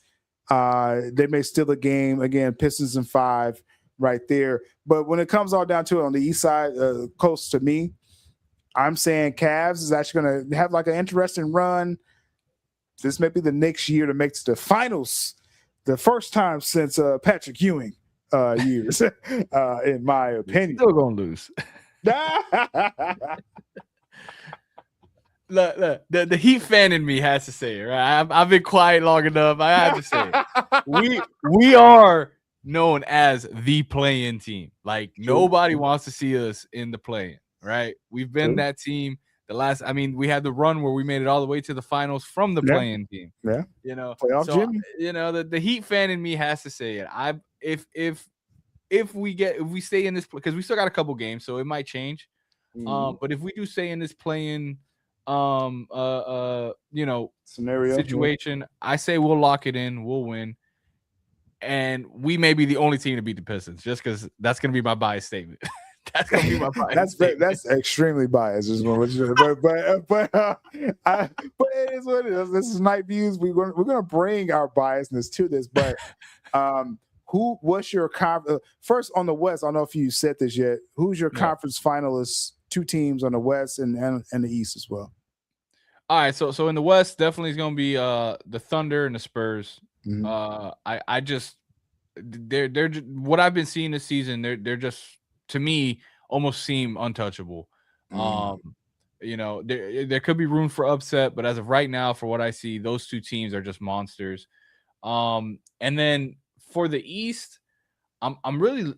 They may steal a game. Again, Pistons in 5 right there. But when it comes all down to it on the east side, close to me, I'm saying Cavs is actually going to have like an interesting run. This may be the next year to make it to the finals, the first time since Patrick Ewing years, in my opinion. Still gonna lose. Look, the Heat fan in me has to say it, right? I've been quiet long enough. I have to say it. We are known as the play-in team. Like nobody wants to see us in the play-in, right? We've been that team. We had the run where we made it all the way to the finals from the play-in team. Yeah, playoff Jimmy. The Heat fan in me has to say it. If we stay in this, because we still got a couple games, so it might change. But if we do stay in this play-in scenario situation, I say we'll lock it in, we'll win, and we may be the only team to beat the Pistons, just because that's gonna be my bias statement. That's gonna be my bias statement. That's extremely biased, but it is what it is. This is Night Views. We're gonna bring our biasness to this, but what's your first on the West? I don't know if you said this yet. Who's your conference finalists? 2 teams on the West and the East as well. All right, so in the West, definitely is going to be the Thunder and the Spurs. I just they're what I've been seeing this season. They're just, to me, almost seem untouchable. There could be room for upset, but as of right now, for what I see, those 2 teams are just monsters. And then for the East, I'm really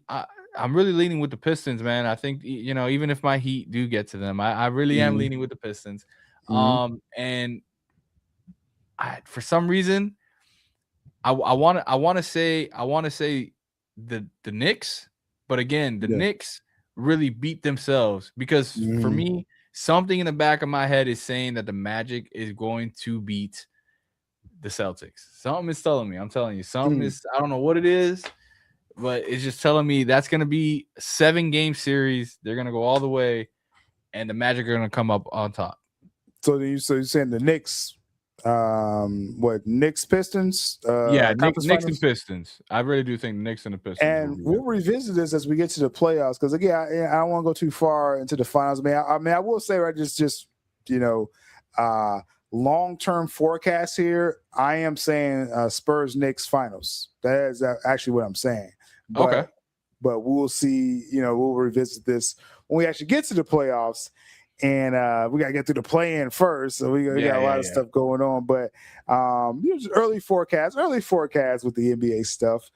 leaning with the Pistons, man. I think, even if my Heat do get to them, I really am leaning with the Pistons. And for some reason, I want to say the Knicks, but again, the Knicks really beat themselves, because for me, something in the back of my head is saying that the Magic is going to beat the Celtics. Something is telling me. I'm telling you, something is. I don't know what it is, but it's just telling me that's going to be a 7-game series. They're going to go all the way, and the Magic are going to come up on top. So you're saying the Knicks, Knicks Pistons? Knicks and Pistons. I really do think the Knicks and the Pistons. And we'll revisit this as we get to the playoffs, because again, I don't want to go too far into the finals. I will say, right, just long-term forecast here, I am saying Spurs Knicks finals. That is actually what I'm saying. But we'll see. We'll revisit this when we actually get to the playoffs. And we got to get through the play-in first. So we got a lot of stuff going on. But early forecast with the NBA stuff.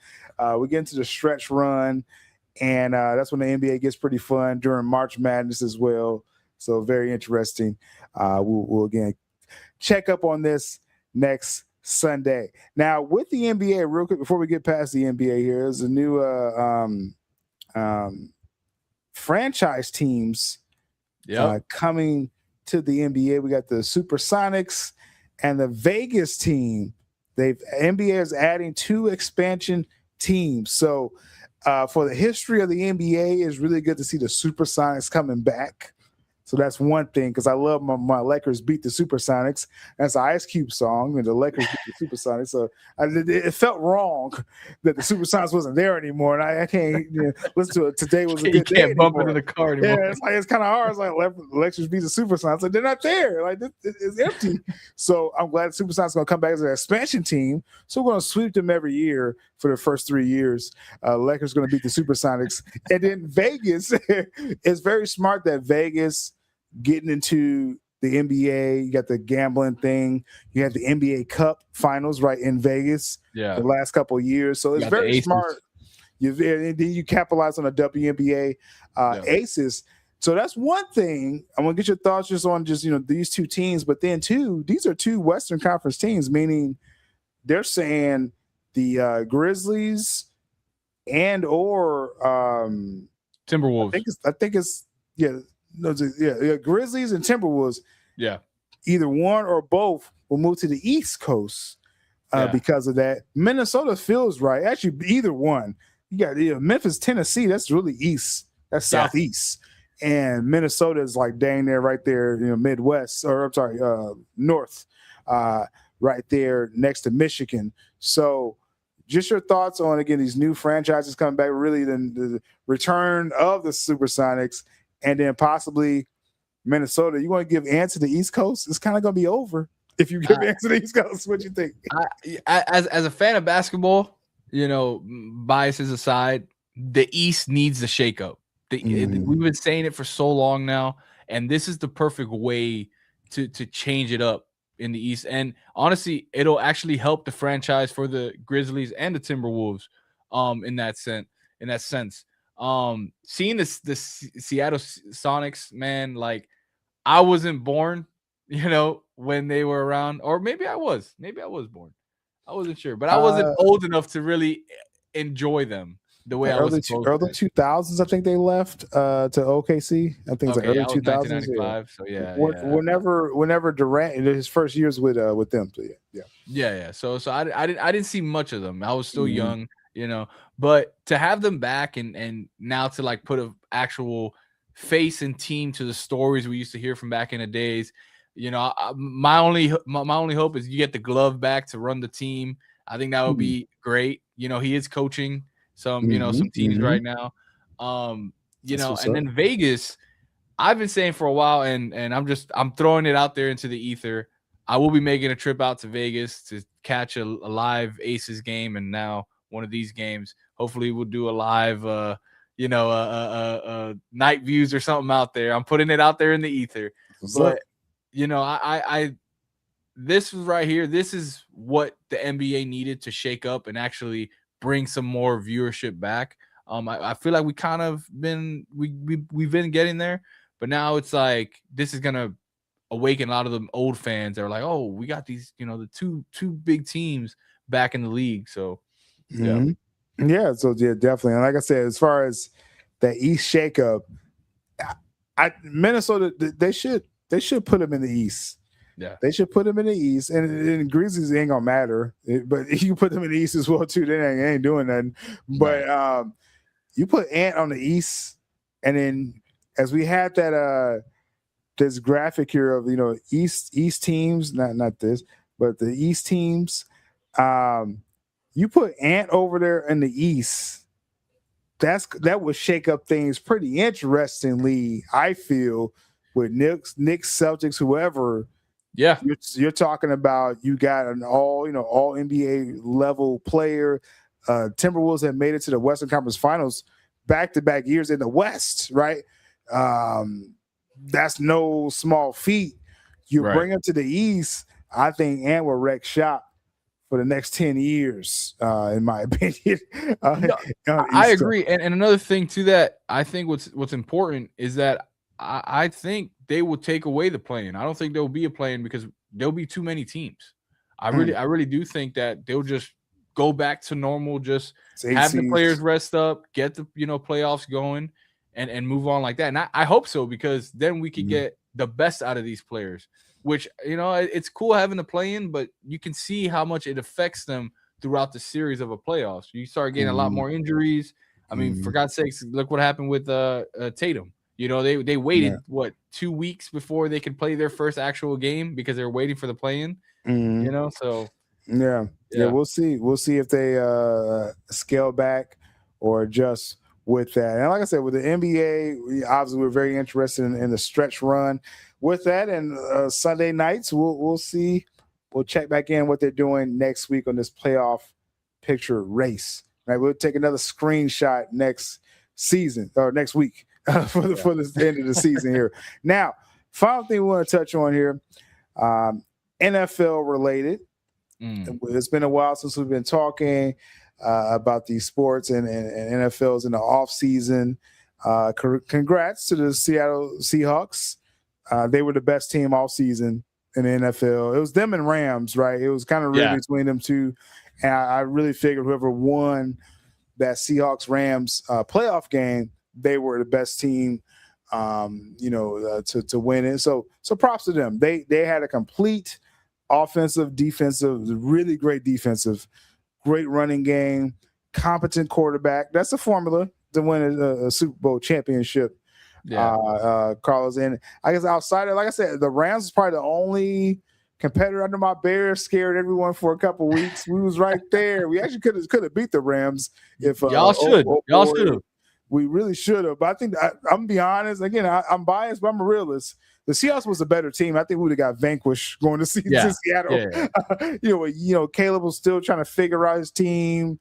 We get into the stretch run, and that's when the NBA gets pretty fun during March Madness as well. So very interesting. We'll again check up on this next Sunday. Now, with the NBA, real quick, before we get past the NBA here, there's a new franchise teams coming to the NBA. We got the Supersonics and the Vegas team. NBA is adding 2 expansion teams. So for the history of the NBA, it's really good to see the Supersonics coming back. So that's one thing, because I love my Lakers beat the Supersonics. That's an Ice Cube song, and the Lakers beat the Supersonics. So it felt wrong that the Supersonics wasn't there anymore, and I can't listen to it. Today was a good day. You can't bump into the car anymore. Yeah, it's kind of hard. It's like Lakers beat the Supersonics. Like, they're not there. Like, it's empty. So I'm glad the Supersonics are going to come back as an expansion team. So we're going to sweep them every year for the first 3 years. Lakers going to beat the Supersonics. And then Vegas, it's very smart that Vegas getting into the NBA. You got the gambling thing. You have the NBA Cup finals right in Vegas the last couple of years. So it's very smart. Then you capitalize on the WNBA aces. So that's one thing. I'm going to get your thoughts just on these 2 teams. But then, these are 2 Western Conference teams, meaning they're saying the Grizzlies and or Timberwolves. I think it's Grizzlies and Timberwolves. Yeah, either one or both will move to the East Coast because of that. Minnesota feels right. Actually, either one. You got Memphis, Tennessee. That's really east. That's southeast, and Minnesota is like dang there, right there. Midwest, or I'm sorry, north, right there next to Michigan. So just your thoughts on, again, these new franchises coming back, really the return of the Supersonics, and then possibly Minnesota. You want to give Ant to the East Coast? It's kind of going to be over if you give Ant to the East Coast. What do you think? As a fan of basketball, biases aside, the East needs a shakeup. We've been saying it for so long now, and this is the perfect way to change it up in the East. And honestly, it'll actually help the franchise for the Grizzlies and the Timberwolves in that sense. Seeing the Seattle Sonics, man, like, I wasn't born, when they were around, or maybe I was born. I wasn't sure, but I wasn't old enough to really enjoy them the way I was supposed early to. 2000s, I think they left to OKC. I think it's like early 2000s. 1995. So yeah. Whenever Durant in his first years with them. So yeah. So I didn't see much of them. I was still young, but to have them back and now to like put an actual face and team to the stories we used to hear from back in the days. My only hope is you get the glove back to run the team. I think that would be great. He is coaching some teams right now. And then Vegas, I've been saying for a while, and I'm throwing it out there into the ether. I will be making a trip out to Vegas to catch a live Aces game, and now one of these games. Hopefully, we'll do a live, night views or something out there. I'm putting it out there in the ether. But this right here, this is what the NBA needed to shake up and actually bring some more viewership back. I feel like we kind of we've been getting there, but now it's like this is gonna awaken a lot of the old fans that are like, oh, we got these, the two big teams back in the league. So yeah, so yeah, definitely. And like I said, as far as the East shakeup, Minnesota, they should put them in the East. Yeah, they should put them in the East, and Grizzlies ain't gonna matter. But if you put them in the East as well too, they ain't doing nothing. But you put Ant on the East, and then as we had that this graphic here of East teams, not this, but the East teams. You put Ant over there in the East. That would shake up things pretty interestingly, I feel, with Knicks, Celtics, whoever. Yeah, you're talking about. You got an all NBA level player. Timberwolves have made it to the Western Conference Finals back-to-back years in the West, right? That's no small feat. You bring them to the East, I think Ant will wreck shop for the next 10 years, in my opinion. I agree. And another thing to that, I think what's important is that I think they will take away the play-in. I don't think there will be a play-in because there'll be too many teams. I really do think that they'll just go back to normal, just have the players rest up, get the playoffs going, and move on like that. And I hope so, because then we could get the best out of these players, which, it's cool having the play-in, but you can see how much it affects them throughout the series of a playoffs. You start getting a lot more injuries. I mean, for God's sakes, look what happened with Tatum. They waited 2 weeks before they could play their first actual game because they were waiting for the play-in. So yeah, we'll see. We'll see if they scale back or adjust with that. And like I said, with the NBA, obviously we're very interested in the stretch run with that. And Sunday nights, we'll see. We'll check back in what they're doing next week on this playoff picture race. Right, we'll take another screenshot next season or next week for the end of the season here. Now, final thing we want to touch on here, NFL related. It's been a while since we've been talking about these sports and NFL's in the off season. Congrats to the Seattle Seahawks. They were the best team all season in the NFL. It was them and Rams, right? It was kind of really between them two. And I really figured whoever won that Seahawks-Rams playoff game, they were the best team, to win it. So props to them. They had a complete offensive, defensive, really great defensive, great running game, competent quarterback. That's the formula to win a Super Bowl championship. Carlos. And I guess outside of, like I said, the Rams is probably the only competitor under my Bears scared everyone for a couple weeks. We was right there. We actually could have beat the Rams if Y'all should. Y'all should have. We really should have. But I think I'm gonna be honest. Again, I'm biased, but I'm a realist. The Seahawks was a better team. I think we would have got vanquished going to Seattle. Yeah. Caleb was still trying to figure out his team,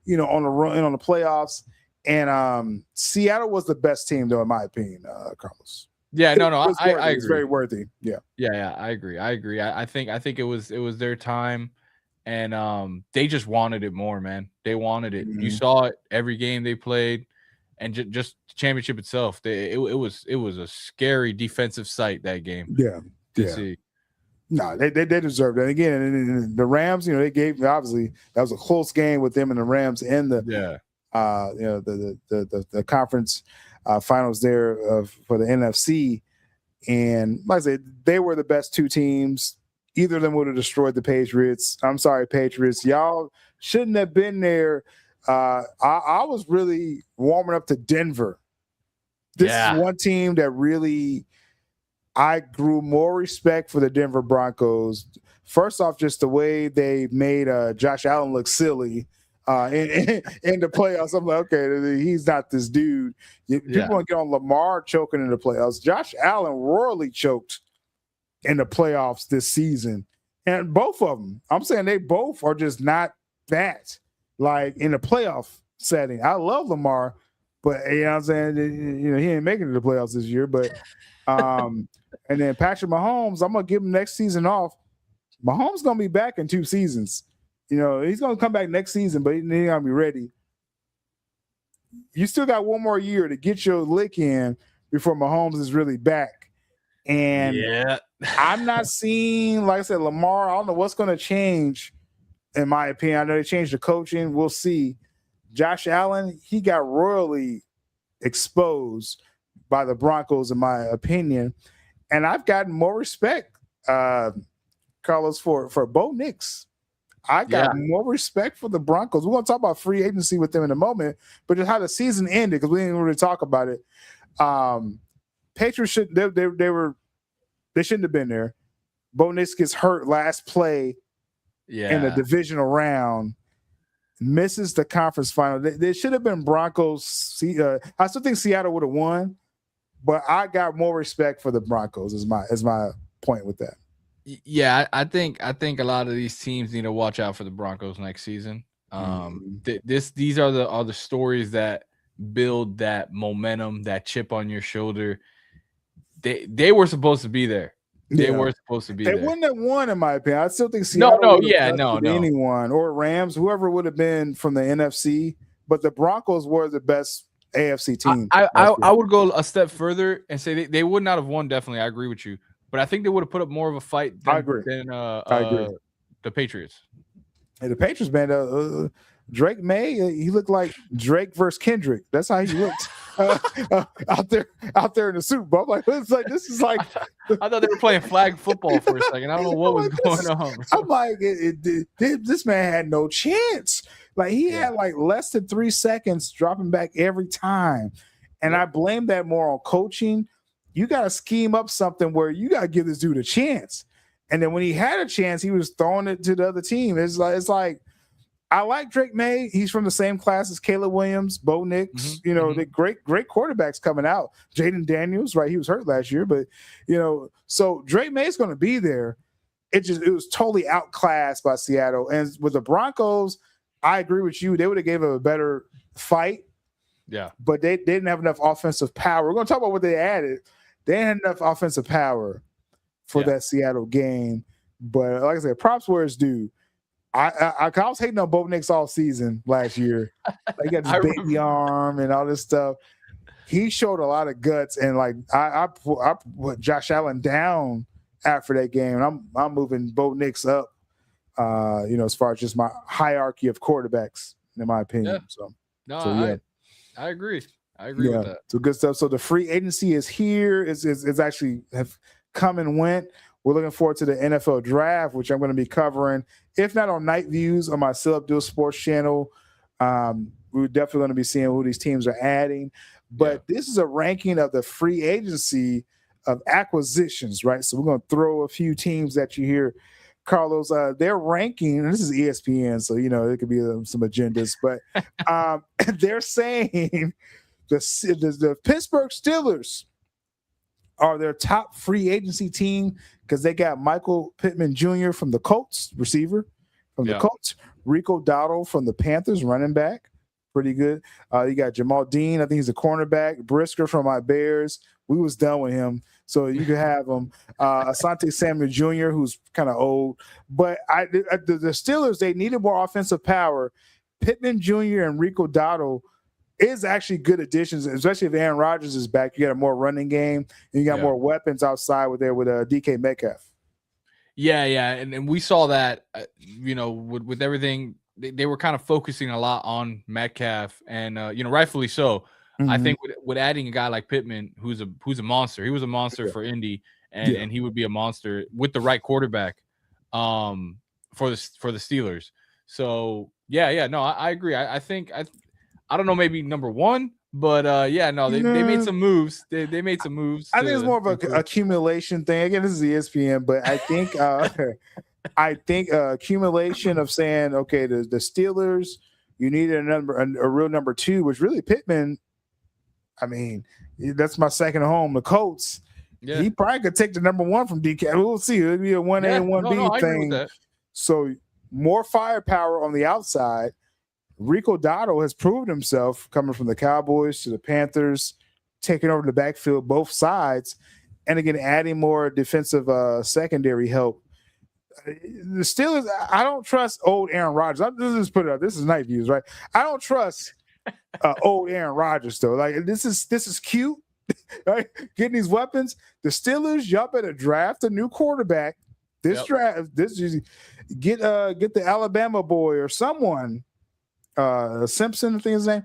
on the run on the playoffs. And Seattle was the best team, though, in my opinion, Carlos. Yeah, no, I agree. It's very worthy. Yeah. Yeah, I agree. I think it was their time, and they just wanted it more, man. They wanted it. Mm-hmm. You saw it every game they played, and just the championship itself. It was a scary defensive sight that game. Yeah. See. No, they deserved it. And again, the Rams, they gave, obviously that was a close game with them and the Rams and the conference finals there for the NFC. And like I said, they were the best two teams. Either of them would have destroyed the Patriots. I'm sorry, Patriots. Y'all shouldn't have been there. I was really warming up to Denver. This is one team that really I grew more respect for the Denver Broncos. First off, just the way they made Josh Allen look silly in the playoffs. I'm like, okay, he's not this dude. People want to get on Lamar choking in the playoffs. Josh Allen royally choked in the playoffs this season. And both of them, I'm saying they both are just not that, like in the playoff setting. I love Lamar, but you know what I'm saying? He ain't making it to the playoffs this year. But and then Patrick Mahomes, I'm gonna give him next season off. Mahomes gonna be back in 2 seasons. He's gonna come back next season, but he's gonna be ready. You still got 1 more year to get your lick in before Mahomes is really back. And I'm not seeing, like I said, Lamar. I don't know what's gonna change. In my opinion, I know they changed the coaching. We'll see. Josh Allen, he got royally exposed by the Broncos, in my opinion. And I've gotten more respect, Carlos, for Bo Nix. I got more respect for the Broncos. We're going to talk about free agency with them in a moment, but just how the season ended, because we didn't really talk about it. Patriots they shouldn't have been there. Bo Nix gets hurt last play in the divisional round, misses the conference final. They should have been Broncos. I still think Seattle would have won, but I got more respect for the Broncos. Is my point with that. Yeah, I think a lot of these teams need to watch out for the Broncos next season. These are the stories that build that momentum, that chip on your shoulder. They were supposed to be there. They were supposed to be there. They wouldn't have won, in my opinion. I still think Seattle no. anyone or Rams, whoever would have been from the NFC, but the Broncos were the best AFC team. I would go a step further and say they would not have won. Definitely, I agree with you. But I think they would have put up more of a fight than the Patriots. Hey, the Patriots, man, Drake May, he looked like Drake versus Kendrick. That's how he looked out there in the Super Bowl. I'm like, this is like I thought they were playing flag football for a second. I don't know what was going on. Bro. I'm like, this man had no chance. Like he had like less than 3 seconds dropping back every time. And I blame that more on coaching. You got to scheme up something where you got to give this dude a chance. And then when he had a chance, he was throwing it to the other team. It's like I like Drake May. He's from the same class as Caleb Williams, Bo Nix. The great quarterbacks coming out. Jaden Daniels, right? He was hurt last year, but so Drake May is going to be there. It was totally outclassed by Seattle. And with the Broncos, I agree with you. They would have gave him a better fight. Yeah, but they didn't have enough offensive power. We're going to talk about what they added. They didn't have enough offensive power for that Seattle game. But like I said, props where it's due. I was hating on Bo Nix all season last year. Like, he got this baby arm and all this stuff. He showed a lot of guts, and like I put Josh Allen down after that game, and I'm moving Bo Nix up. As far as just my hierarchy of quarterbacks, in my opinion. I agree. I agree with that. So good stuff. So the free agency is here. It's actually have come and went. We're looking forward to the NFL draft, which I'm going to be covering, if not on Night Views on my ABDUL Sports channel. We're definitely going to be seeing who these teams are adding. But this is a ranking of the free agency of acquisitions, right? So we're going to throw a few teams at you here, Carlos. Their ranking, and this is ESPN, so it could be some agendas, but they're saying the Pittsburgh Steelers are their top free agency team because they got Michael Pittman Jr. from the Colts, receiver from the Colts, Rico Dowdle from the Panthers, running back, pretty good. You got Jamal Dean, I think he's a cornerback, Brisker from my Bears. We was done with him, so you could have him. Asante Samuel Jr., who's kind of old, but the Steelers, they needed more offensive power. Pittman Jr. and Rico Dowdle is actually good additions, especially if Aaron Rodgers is back. You got a more running game, and you got more weapons outside with DK Metcalf. Yeah, and we saw that, with everything. They were kind of focusing a lot on Metcalf, and rightfully so. Mm-hmm. I think with adding a guy like Pittman, who's a monster. He was a monster for Indy, and he would be a monster with the right quarterback, for the Steelers. So no, I agree. I think I don't know, maybe number one, but they made some moves. They made some moves. I think it's more of an accumulation thing. Again, this is ESPN, but I think I think accumulation of saying, okay, the Steelers, you need a real number two, which really Pittman. I mean, that's my second home. The Colts, he probably could take the number one from DK. We'll see. It'll be a 1A and 1B thing. So more firepower on the outside. Rico Dowdle has proved himself coming from the Cowboys to the Panthers, taking over the backfield, both sides, and again, adding more defensive secondary help. The Steelers, I don't trust old Aaron Rodgers. Let's just put it up. This is Night Views, right? I don't trust old Aaron Rodgers, though. Like, this is cute, right? Getting these weapons. The Steelers, y'all better draft a new quarterback. Get the Alabama boy or someone. Simpson, I think his name.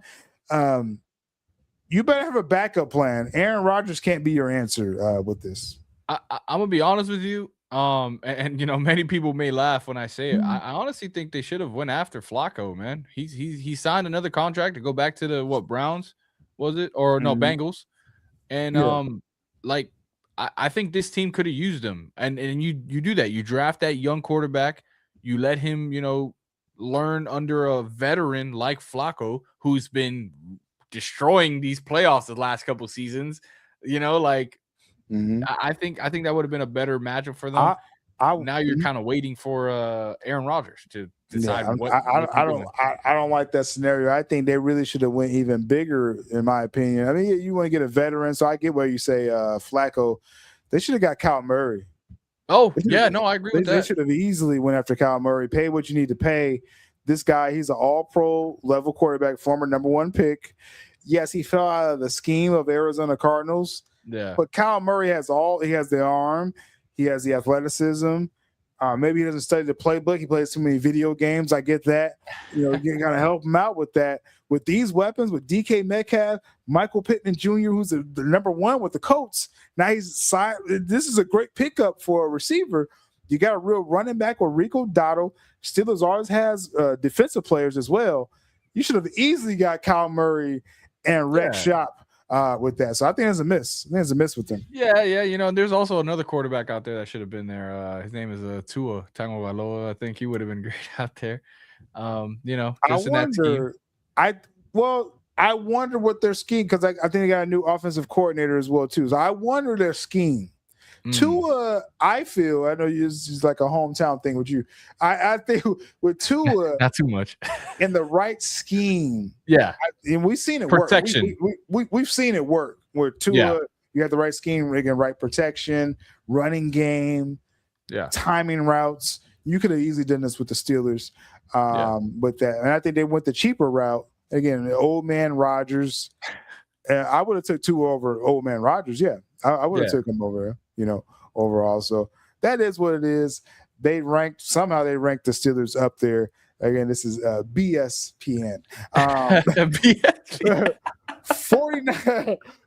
You better have a backup plan. Aaron Rodgers can't be your answer with this. I'm gonna be honest with you. And many people may laugh when I say it. I honestly think they should have went after Flacco, man. He signed another contract to go back to the Browns, was it? Or no, Bengals. And I think this team could have used him. And you do that. You draft that young quarterback, you let him, learn under a veteran like Flacco, who's been destroying these playoffs the last couple seasons. I think that would have been a better matchup for them. Now you're kind of waiting for Aaron Rodgers to decide what. I don't like that scenario. I think they really should have went even bigger, in my opinion. I mean, you want to get a veteran, so I get where you say Flacco. They should have got Kyle Murray. Oh, yeah, no, I agree with that. They should have easily went after Kyle Murray. Pay what you need to pay. This guy, he's an all-pro level quarterback, former number one pick. Yes, he fell out of the scheme of Arizona Cardinals. Yeah. But Kyle Murray has the arm. He has the athleticism. Maybe he doesn't study the playbook. He plays too many video games. I get that. You got to help him out with that. With these weapons, with DK Metcalf, Michael Pittman Jr., who's the number one with the Colts. Now this is a great pickup for a receiver. You got a real running back with Rico Dowdle. Steelers always has defensive players as well. You should have easily got Kyle Murray and Rex Shop with that. So I think it's a miss. I think it's a miss with them. Yeah. There's also another quarterback out there that should have been there. His name is Tua Tagovailoa. I think he would have been great out there. I wonder what their scheme, because I think they got a new offensive coordinator as well too. So I wonder their scheme. Tua, I know it's like a hometown thing with you. I think with Tua, not too much in the right scheme. Yeah, and we've seen it protection. work. We've seen it work where Tua, you have the right scheme, again, right protection, running game, timing routes. You could have easily done this with the Steelers with that, and I think they went the cheaper route. Again, the old man Rodgers. I would have took Tua over old man Rodgers. Yeah, I would have took him over. Overall. So that is what it is. Somehow they ranked the Steelers up there. Again, this is BSPN.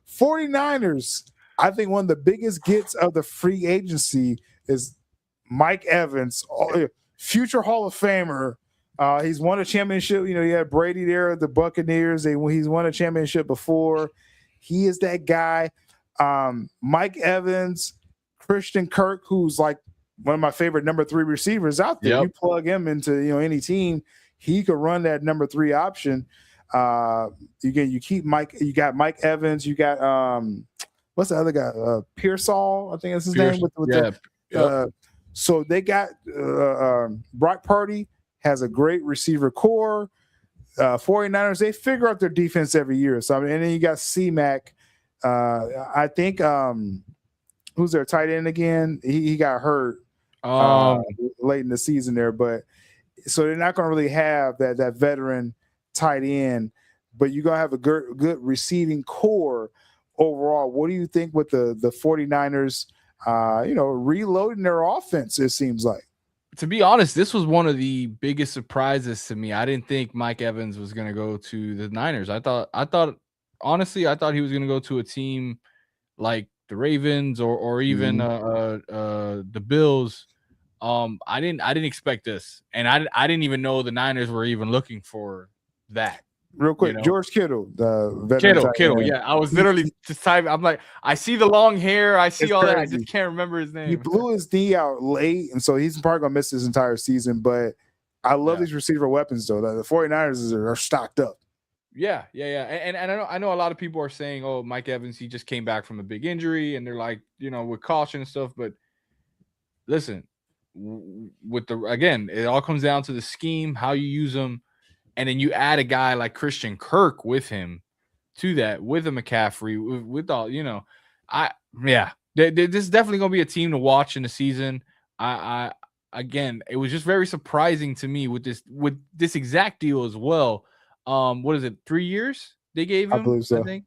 49ers. I think one of the biggest gets of the free agency is Mike Evans, future Hall of Famer. He's won a championship. He had Brady there at the Buccaneers. He's won a championship before. He is that guy. Mike Evans, Christian Kirk, who's like one of my favorite number 3 receivers out there. Yep. You plug him into any team, he could run that number 3 option. You keep Mike. You got Mike Evans. You got what's the other guy? Pearsall, I think that's his name. So they got Brock Purdy has a great receiver core. 49ers, they figure out their defense every year. So and then you got C-Mac. I think who's their tight end again? He got hurt late in the season there, but so they're not going to really have that veteran tight end, but you're going to have a good receiving core overall. What do you think with the 49ers, reloading their offense, it seems like? To be honest, this was one of the biggest surprises to me. I didn't think Mike Evans was going to go to the Niners. I thought honestly he was going to go to a team like the Ravens or even the Bills. I didn't expect this, and I didn't even know the Niners were even looking for that. Real quick, George Kittle, the veteran Kittle. Yeah, I was literally just typing. I'm like, I see the long hair, I see all that. I just can't remember his name. He blew his knee out late, and so he's probably gonna miss his entire season. But I love these receiver weapons, though. The 49ers are stocked up. Yeah. And I know a lot of people are saying, "Oh, Mike Evans, he just came back from a big injury," and they're like, with caution and stuff. But listen, it all comes down to the scheme, how you use them. And then you add a guy like Christian Kirk with him to that, with a McCaffrey, with all, this is definitely going to be a team to watch in the season. Again, it was just very surprising to me with this exact deal as well. What is it? 3 years they gave him? I believe so. I think.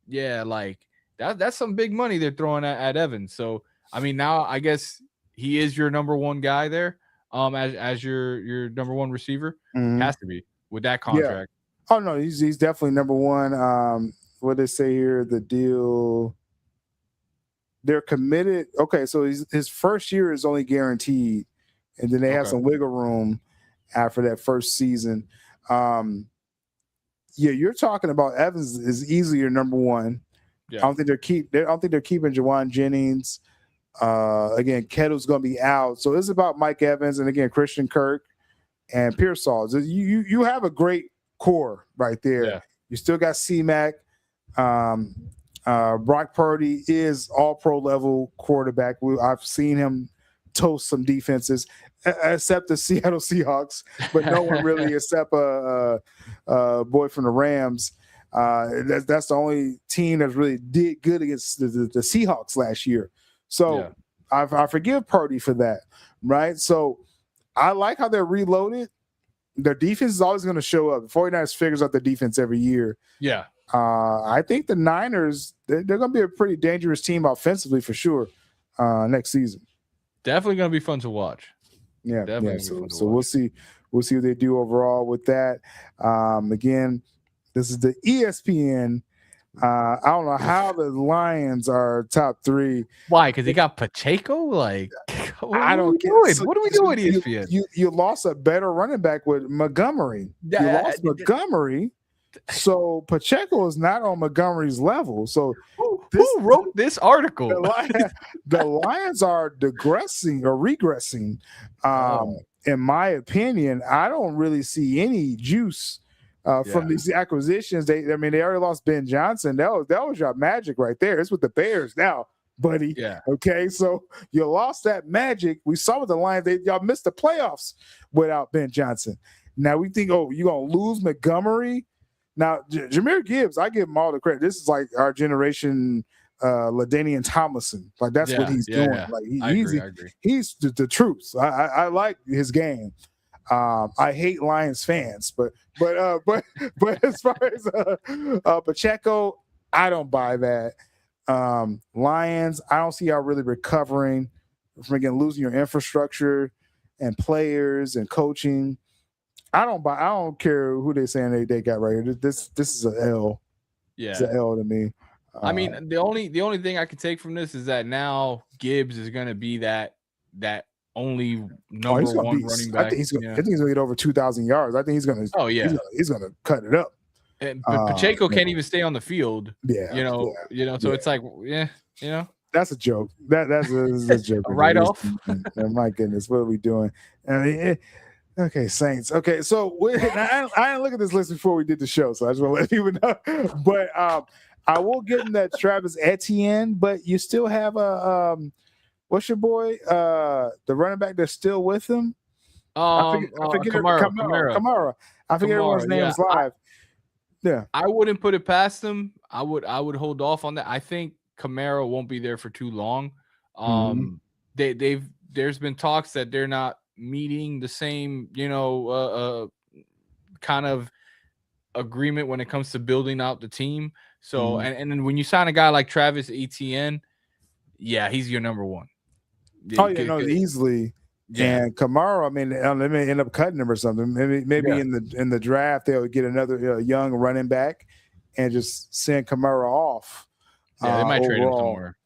Yeah, like that's some big money they're throwing at Evans. So, I mean, now I guess he is your number 1 guy there, as your number 1 receiver. Has to be. With that contract. Yeah. Oh no, he's definitely number 1. What they say here, the deal, they're committed. Okay, so his first year is only guaranteed, and then they have some wiggle room after that first season. You're talking about Evans is easily your number 1. Yeah. I don't think they're keeping Jawan Jennings. Again, Kettle's going to be out, so it's about Mike Evans and again Christian Kirk and Pearsall. You have a great core right there. Yeah. You still got C-Mac. Brock Purdy is all-pro level quarterback. I've seen him toast some defenses, except the Seattle Seahawks, but no one really except a boy from the Rams. That's the only team that really did good against the Seahawks last year. So I forgive Purdy for that, right? So I like how they're reloaded. Their defense is always going to show up. The 49ers figures out their defense every year. Yeah. I think the Niners, they're going to be a pretty dangerous team offensively for sure next season. Definitely going to be fun to watch. Yeah. So we'll see. We'll see what they do overall with that. Again, this is the ESPN. I don't know how the Lions are top 3. Why? Because they got Pacheco? Like, I don't get it. What are we doing, ESPN? You lost a better running back with Montgomery. You lost Montgomery. So Pacheco is not on Montgomery's level. So who wrote this article? The Lions are regressing. In my opinion, I don't really see any juice from these acquisitions. They already lost Ben Johnson. That was your magic right there. It's with the Bears now, buddy. Yeah. Okay, so you lost that magic. We saw with the Lions, y'all missed the playoffs without Ben Johnson. Now we think, you're gonna lose Montgomery. Now Jahmyr Gibbs, I give him all the credit. This is like our generation LaDainian Tomlinson. Like that's what he's doing. Like I agree. He's the truth. I like his game. I hate Lions fans, but as far as Pacheco, I don't buy that. Lions, I don't see y'all really recovering from again losing your infrastructure and players and coaching. I don't care who they're saying they got right here. This is an L. Yeah, it's an L to me. I mean, the only thing I can take from this is that now Gibbs is going to be that only number 1 running back. I think he's going to get over 2,000 yards. I think he's going to. Oh yeah, he's going to cut it up. But Pacheco can't Yeah. even stay on the field. Yeah, So it's like, that's a joke. That's a joke. a write-off. My goodness, what are we doing? I mean, okay, Saints. Okay, so I didn't look at this list before we did the show, so I just want to let people know. But I will give him that Travis Etienne, but you still have a what's your boy? The running back that's still with him. I forget Kamara. I forget everyone's names live. Yeah, I wouldn't put it past them. I would hold off on that. I think Kamara won't be there for too long. There's been talks that they're not meeting the same, kind of agreement when it comes to building out the team. So and then when you sign a guy like Travis Etienne, yeah, he's your number one. Easily. Yeah. And Kamara, I mean, they may end up cutting him or something. Maybe in the draft they'll get another young running back and just send Kamara off. Yeah, they might trade him somewhere.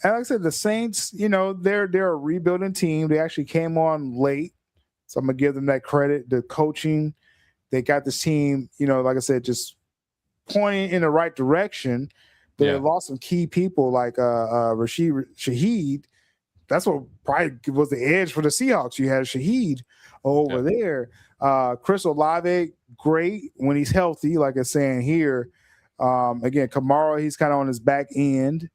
And like I said, the Saints, they're a rebuilding team. They actually came on late, so I'm gonna give them that credit. The coaching, they got this team, like I said, just pointing in the right direction. They lost some key people like Rashid Shaheed. That's what probably was the edge for the Seahawks. You had Shaheed over there. Chris Olave, great when he's healthy, like it's saying here. Again, Kamara, he's kind of on his back end.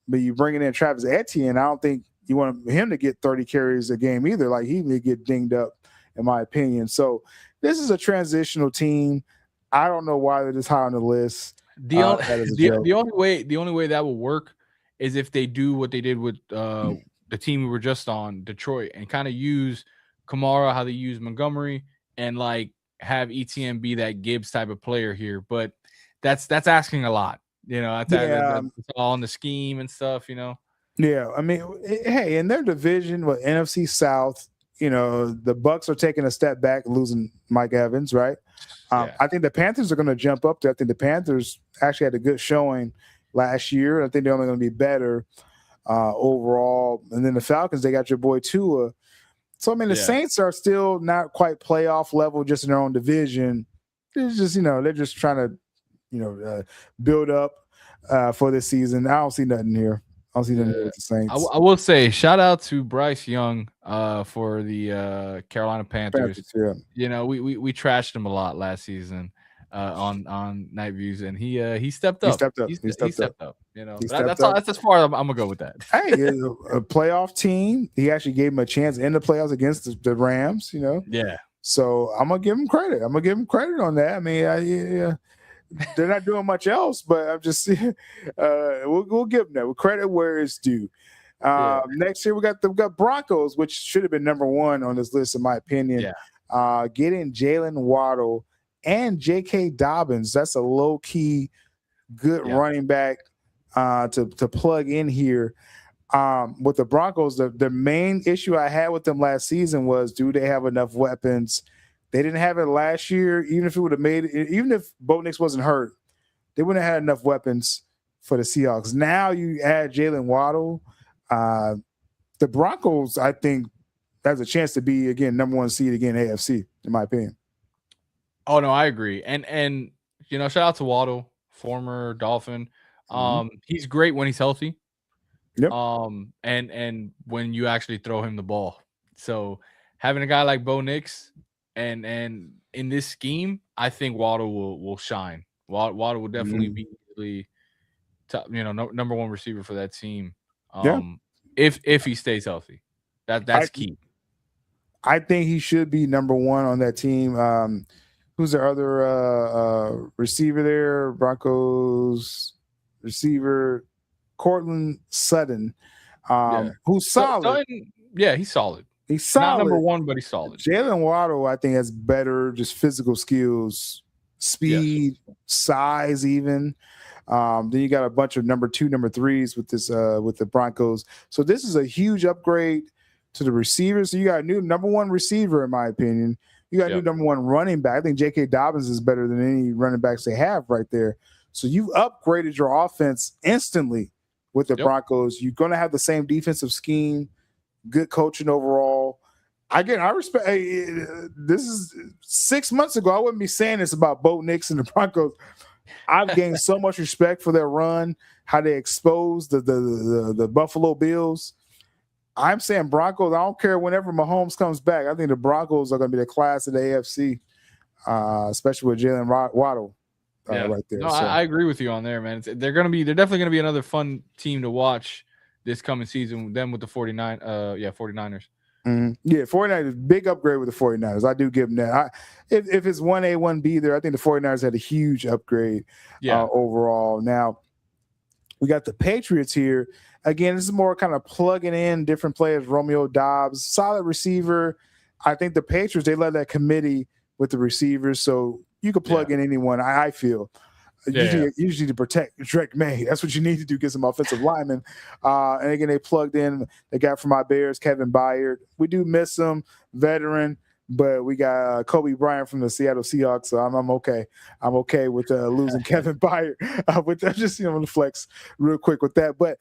But you bringing in Travis Etienne, I don't think you want him to get 30 carries a game either. Like, he may get dinged up, in my opinion. So this is a transitional team. I don't know why they're this high on the list. The only way that will work is if they do what they did with the team we were just on, Detroit, and kind of use Kamara how they use Montgomery, and like have ETN be that Gibbs type of player here. But that's asking a lot, that's all in the scheme and stuff, Yeah, I mean, hey, in their division with NFC South, the Bucks are taking a step back, losing Mike Evans, right? I think the Panthers are going to jump up there. I think the Panthers actually had a good showing last year. I think they're only going to be better overall. And then the Falcons, they got your boy Tua. So, I mean, the Saints are still not quite playoff level, just in their own division. It's just, they're just trying to, build up for this season. I don't see nothing here. I don't see nothing with the Saints. I will say, shout out to Bryce Young for the Carolina Panthers. We trashed him a lot last season on Night Views, and he stepped up. He stepped up. That's as far as I'm gonna go with that. Hey, a playoff team. He actually gave him a chance in the playoffs against the Rams. Yeah. So I'm gonna give him credit. On that. I mean, they're not doing much else, but I'm just we'll give them that. We'll credit where it's due. Next year we got Broncos, which should have been number one on this list, in my opinion. Getting Jalen Waddle and J.K. Dobbins. That's a low key good running back to plug in here. With the Broncos, the main issue I had with them last season was, do they have enough weapons? They didn't have it last year. Even if it would have made it, even if Bo Nix wasn't hurt, they wouldn't have had enough weapons for the Seahawks. Now you add Jalen Waddle. The Broncos, I think, has a chance to be, again, number one seed again AFC, in my opinion. Oh no, I agree. And shout out to Waddle, former Dolphin. He's great when he's healthy. Yep. And when you actually throw him the ball. So having a guy like Bo Nix and in this scheme, I think Waddle will shine. Waddle will definitely be the top, number one receiver for that team. If he stays healthy. That's key. I think he should be number one on that team. Who's the other receiver there? Broncos receiver Cortland Sutton, who's solid. He's solid. He's solid. Not number one, but he's solid. Jalen Waddle, I think, has better just physical skills, speed, size, even. Then you got a bunch of number two, number threes with this with the Broncos. So this is a huge upgrade to the receivers. So you got a new number one receiver, in my opinion. You got a new number one running back. I think J.K. Dobbins is better than any running backs they have right there. So you've upgraded your offense instantly with the Broncos. You're going to have the same defensive scheme, good coaching overall. Again, I respect. This is 6 months ago. I wouldn't be saying this about Bo Nix and the Broncos. I've gained so much respect for their run, how they exposed the Buffalo Bills. I'm saying Broncos. I don't care whenever Mahomes comes back. I think the Broncos are going to be the class of the AFC, especially with Jalen Waddle right there. No, so. I agree with you on there, man. They're definitely going to be another fun team to watch this coming season. Them with the 49ers. Mm-hmm. Yeah, 49ers, big upgrade with the 49ers. I do give them that. If it's 1A, 1B there, I think the 49ers had a huge upgrade overall. Now, we got the Patriots here. Again, this is more kind of plugging in different players. Romeo Dobbs, solid receiver. I think the Patriots, they led that committee with the receivers, so you could plug in anyone, I feel. Usually to protect Drake May. That's what you need to do, get some offensive linemen. And again, they plugged in. They got from my Bears, Kevin Byard. We do miss him, veteran, but we got Kobe Bryant from the Seattle Seahawks, so I'm okay. I'm okay with losing Kevin Byard. With just on the flex real quick with that. But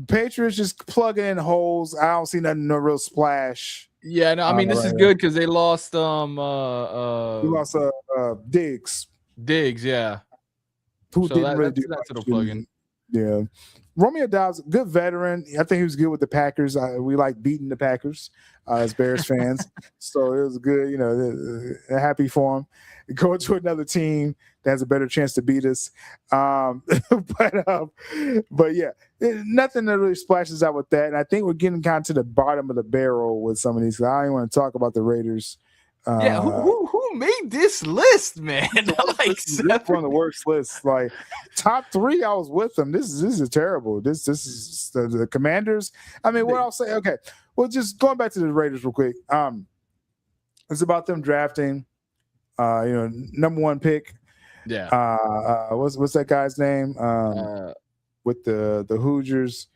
Patriots just plugging in holes. I don't see nothing, no real splash. Yeah, no, I mean this is good because they lost. We lost Diggs. Diggs, yeah. Who didn't really do that's a plug-in. Yeah. Romeo Dobbs, good veteran. I think he was good with the Packers. We like beating the Packers as Bears fans. So it was good, happy for him. Going to another team that has a better chance to beat us. But yeah, nothing that really splashes out with that. And I think we're getting kind of to the bottom of the barrel with some of these. I don't even want to talk about the Raiders. Who made this list, man? This one of the worst lists. Like top 3, I was with them. This is terrible. This is the Commanders. I mean, what I'll say. Okay, well, just going back to the Raiders real quick. It's about them drafting. Number 1 pick. Yeah. What's that guy's name? With the Hoosiers.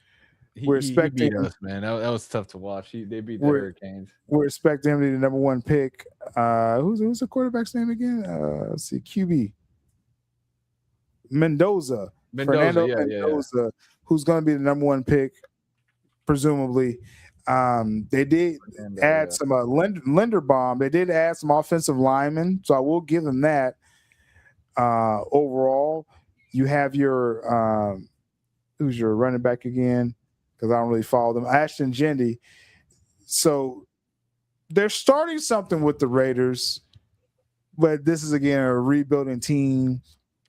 We're expecting he beat us, man. That was tough to watch. They beat the Hurricanes. We're expecting him to be the number 1 pick. Who's the quarterback's name again? Let's see, QB Mendoza, Fernando Mendoza, who's going to be the number 1 pick, presumably. They did add some Linderbaum. They did add some offensive linemen, so I will give them that. Overall, you have your who's your running back again? Because I don't really follow them. Ashton Jendy. So they're starting something with the Raiders, but this is again a rebuilding team.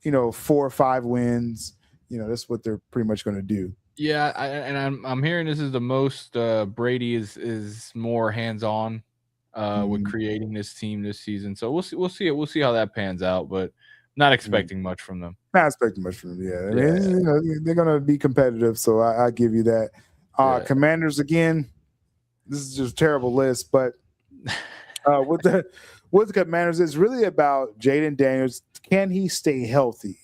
4 or 5 wins. That's what they're pretty much going to do. Yeah, I'm hearing this is the most Brady is more hands-on with creating this team this season. So we'll see it. We'll see how that pans out, but not expecting much from them. Not expecting much from them. Yeah, I mean, they're going to be competitive, so I give you that. Commanders again. This is just a terrible list, but with the Commanders, it's really about Jaden Daniels. Can he stay healthy?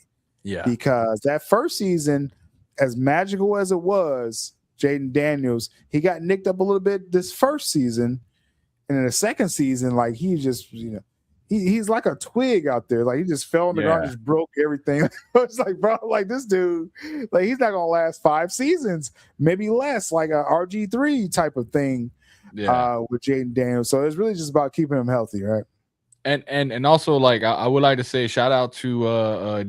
Yeah, because that first season, as magical as it was, Jaden Daniels, he got nicked up a little bit this first season, and in the second season, like he just he's like a twig out there. Like he just fell on the ground, just broke everything. It's like, bro, like this dude, like he's not gonna last 5 seasons, maybe less, like a RG3 type of thing. With Jaden Daniels. So it's really just about keeping him healthy, right? And also, like I would like to say shout out to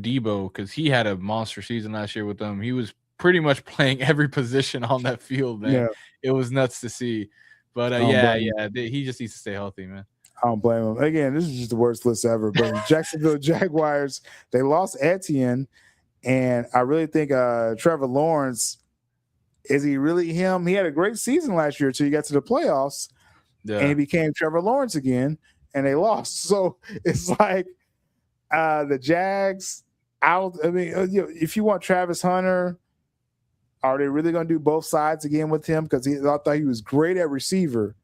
Debo, because he had a monster season last year with them. He was pretty much playing every position on that field, man. Yeah. It was nuts to see. But he just needs to stay healthy, man. I don't blame him. Again, this is just the worst list ever. But Jacksonville Jaguars, they lost Etienne, and I really think Trevor Lawrence, is he really him? He had a great season last year until he got to the playoffs, and he became Trevor Lawrence again, and they lost. So it's like the Jags out. I mean, if you want Travis Hunter, are they really going to do both sides again with him? Because I thought he was great at receiver.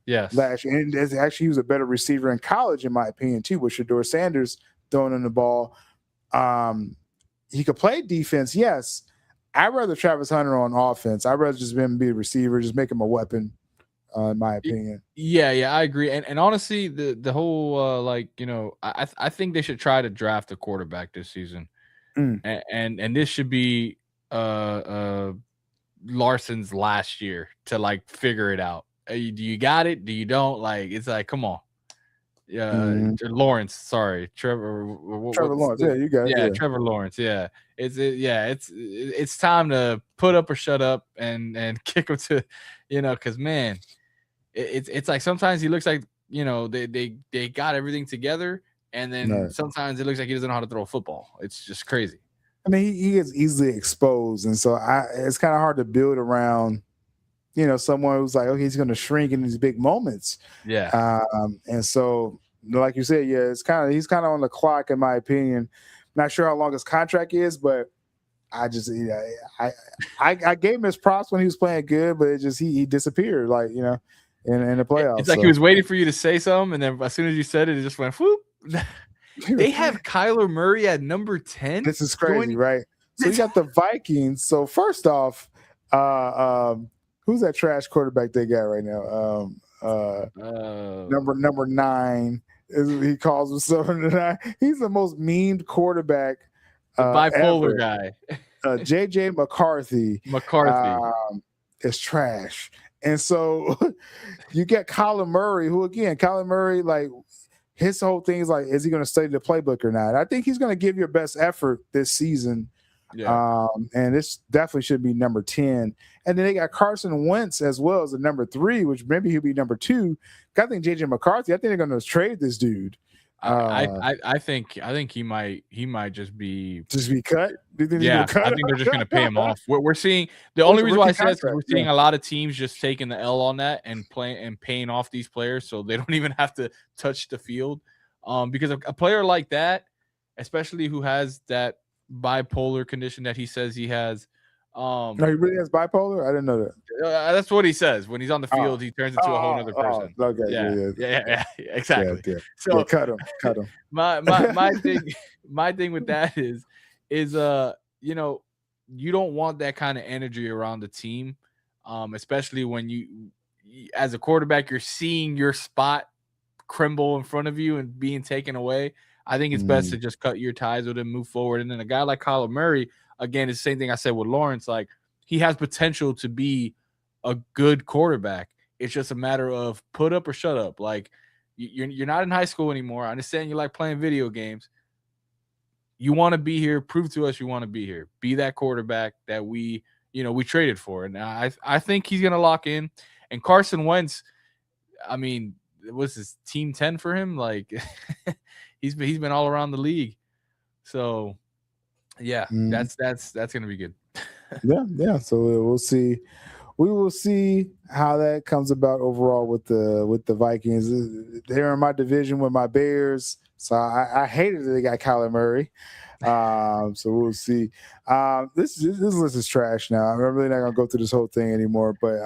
Yes. Last year. And actually, he was a better receiver in college, in my opinion, too, with Shedeur Sanders throwing in the ball. He could play defense, yes. I'd rather Travis Hunter on offense. I'd rather just him be a receiver, just make him a weapon, in my opinion. Yeah, I agree. And honestly, the whole I think they should try to draft a quarterback this season. And this should be Larson's last year to like figure it out. Do you got it? Do you don't? Like, it's like, come on. Mhm. Lawrence, sorry, Trevor. Trevor Lawrence, yeah, you got it. Yeah, Trevor Lawrence. Yeah, it's time to put up or shut up and kick him to, because man, it's like sometimes he looks like they got everything together, and then Right. sometimes it looks like he doesn't know how to throw a football. It's just crazy. I mean, he is easily exposed, and so it's kind of hard to build around, someone who's like, okay, he's going to shrink in these big moments. Yeah. And so, like you said, yeah, he's kind of on the clock, in my opinion. Not sure how long his contract is, but I just, I gave him his props when he was playing good, but it just he disappeared, like in the playoffs. It's like he was waiting for you to say something, and then as soon as you said it just went whoop. They have Kyler Murray at number 10. This is crazy, right? So you got the Vikings. So first off, who's that trash quarterback they got right now? Number 9 he calls himself. He's the most memed quarterback. The bipolar ever. guy. JJ McCarthy. Is trash. And so you get Kyler Murray, who again, Kyler Murray, like his whole thing is like, is he going to study the playbook or not? I think he's going to give your best effort this season. Yeah. And this definitely should be number 10. And then they got Carson Wentz as well as the number 3, which maybe he'll be number 2. I think JJ McCarthy, I think they're going to trade this dude. I think he might just be cut. Yeah, I think they're just going to pay him off. We're seeing the only reason why I say that is because we're seeing a lot of teams just taking the L on that and paying off these players, so they don't even have to touch the field. Because a player like that, especially who has that bipolar condition that he says he has. No, he really has bipolar? I didn't know that. That's what he says. When he's on the field, he turns into a whole other person. Okay, yeah, exactly. Yeah. So cut him. My thing with that is you don't want that kind of energy around the team, especially when you as a quarterback, you're seeing your spot crumble in front of you and being taken away. I think it's best to just cut your ties with him, move forward. And then a guy like Kyler Murray, again, it's the same thing I said with Lawrence. Like, he has potential to be a good quarterback. It's just a matter of put up or shut up. Like, you're not in high school anymore. I understand you like playing video games. You want to be here. Prove to us you want to be here. Be that quarterback that we traded for. And I think he's going to lock in. And Carson Wentz, I mean, what's his team 10 for him? Like, he's been all around the league. So, yeah, that's going to be good. Yeah. So we'll see. We will see how that comes about overall with the Vikings. They're in my division with my Bears, so I hated that they got Kyler Murray. So we'll see. This list is trash now. I'm really not gonna go through this whole thing anymore. But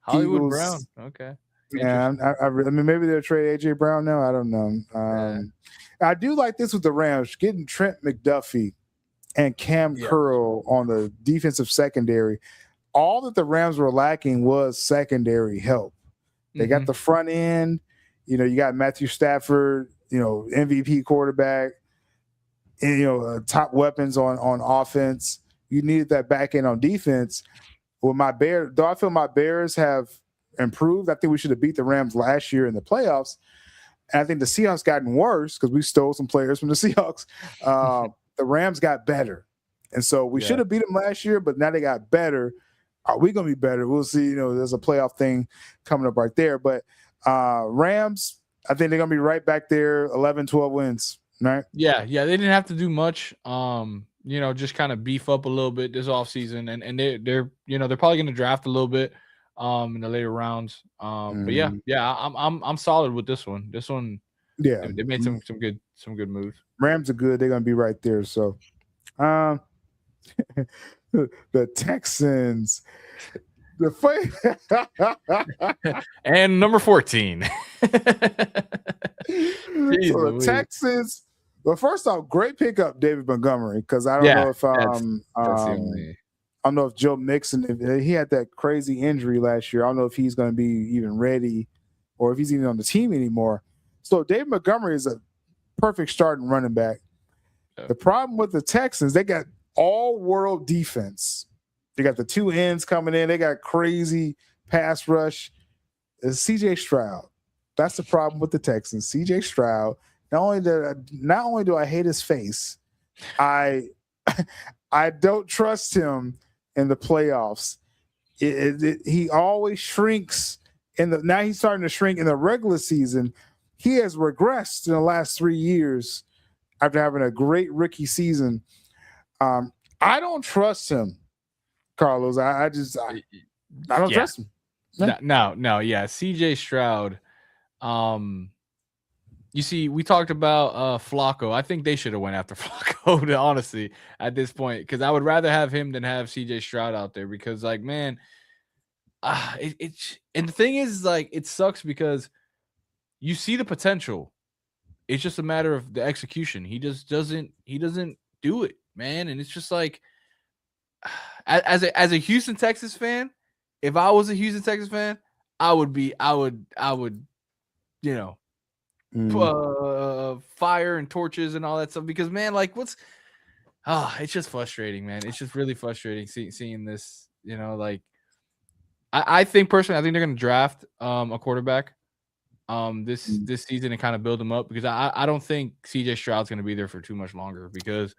Hollywood Eagles, Brown, okay. Yeah, I mean, maybe they'll trade AJ Brown now. I don't know. I do like this with the Rams getting Trent McDuffie and Cam Curl on the defensive secondary. All that the Rams were lacking was secondary help. They got the front end. You got Matthew Stafford, MVP quarterback, and, top weapons on offense. You needed that back end on defense. Well, though I feel my Bears have improved. I think we should have beat the Rams last year in the playoffs. And I think the Seahawks gotten worse because we stole some players from the Seahawks. The Rams got better. And so we should have beat them last year, but now they got better. Are we going to be better? We'll see. There's a playoff thing coming up right there. But Rams, I think they're going to be right back there, 11, 12 wins, right? Yeah. They didn't have to do much. Just kind of beef up a little bit this offseason. And they're probably going to draft a little bit in the later rounds. But I'm solid with this one. This one, they made some good moves. Rams are good. They're going to be right there. So, the Texans, and number 14. So the Texans. Well, first off, great pickup, David Montgomery, because I don't know if I don't know if Joe Mixon, if he had that crazy injury last year. I don't know if he's going to be even ready or if he's even on the team anymore. So David Montgomery is a perfect starting running back. The problem with the Texans, they got all-world defense. They got the two ends coming in. They got crazy pass rush. is CJ Stroud. That's the problem with the Texans. CJ Stroud. Not only do I hate his face, I don't trust him in the playoffs. He always shrinks now he's starting to shrink in the regular season. He has regressed in the last 3 years after having a great rookie season. I don't trust him, Carlos. I don't trust him. No, yeah. CJ Stroud. You see, we talked about Flacco. I think they should have went after Flacco, honestly, at this point, because I would rather have him than have CJ Stroud out there. Because, like, man, and the thing is, like, it sucks because you see the potential. It's just a matter of the execution. He just doesn't do it, man. And it's just like, as a Houston Texas fan, if I was a Houston Texas fan, I would, you know, fire and torches and all that stuff, because, man, like, it's just frustrating, man. It's just really frustrating seeing this, you know. Like, I think personally, I think they're going to draft a quarterback this season and kind of build him up, because I don't think CJ Stroud's going to be there for too much longer, because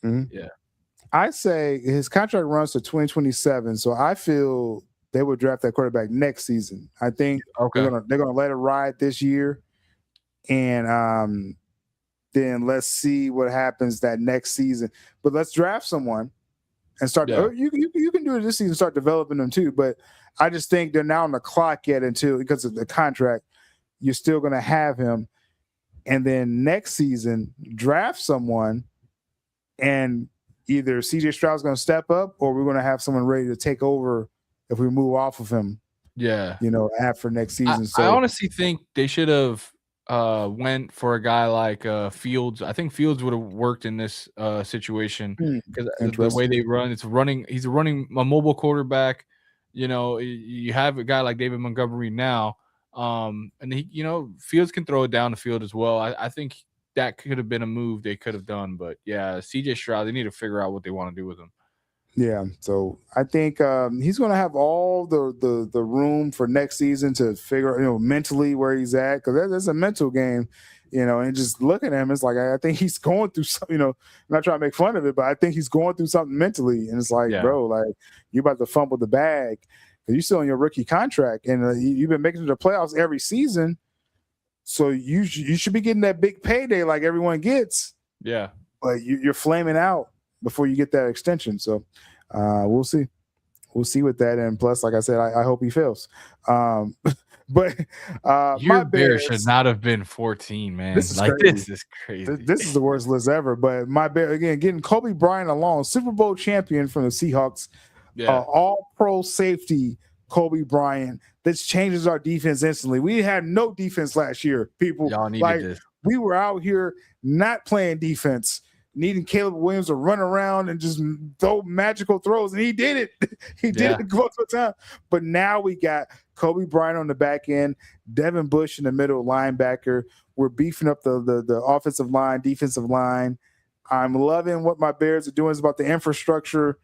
yeah, I say his contract runs to 2027, so I feel they would draft that quarterback next season. I think they're gonna let it ride this year, and then let's see what happens that next season. But let's draft someone and start. Yeah. You can do it this season, start developing them too. But I just think they're now on the clock yet because of the contract. You're still going to have him, and then next season draft someone, and either CJ Stroud's going to step up, or we're going to have someone ready to take over if we move off of him. Yeah, you know, after next season. I honestly think they should have went for a guy like Fields. I think Fields would have worked in this situation, because the way they run, he's running a mobile quarterback. You know, you have a guy like David Montgomery now, and he, you know, Fields can throw it down the field as well. I think that could have been a move they could have done, but yeah, CJ Stroud, they need to figure out what they want to do with him. Yeah, so I think he's going to have all the room for next season to figure, you know, mentally where he's at, because there's a mental game, you know, and just looking at him, it's like, I think he's going through something, you know, I'm not trying to make fun of it, but I think he's going through something mentally, and it's like, bro, like, you about to fumble the bag, because you're still on your rookie contract, and you've been making it to the playoffs every season, so you should be getting that big payday like everyone gets. Yeah, but you're flaming out before you get that extension. So we'll see with that. And plus, like I said, I hope he fails. But your Bears should not have been 14, man. This is crazy. This is the worst list ever. But my Bear, again, getting Kobe Bryant along, Super Bowl champion from the Seahawks, all pro safety Kobe Bryant. This changes our defense instantly. We had no defense last year, people. Y'all needed this. We were out here not playing defense, needing Caleb Williams to run around and just throw magical throws, and he did it. He did it most of the time. But now we got Kobe Bryant on the back end, Devin Bush in the middle linebacker. We're beefing up the offensive line, defensive line. I'm loving what my Bears are doing. It's about the infrastructure.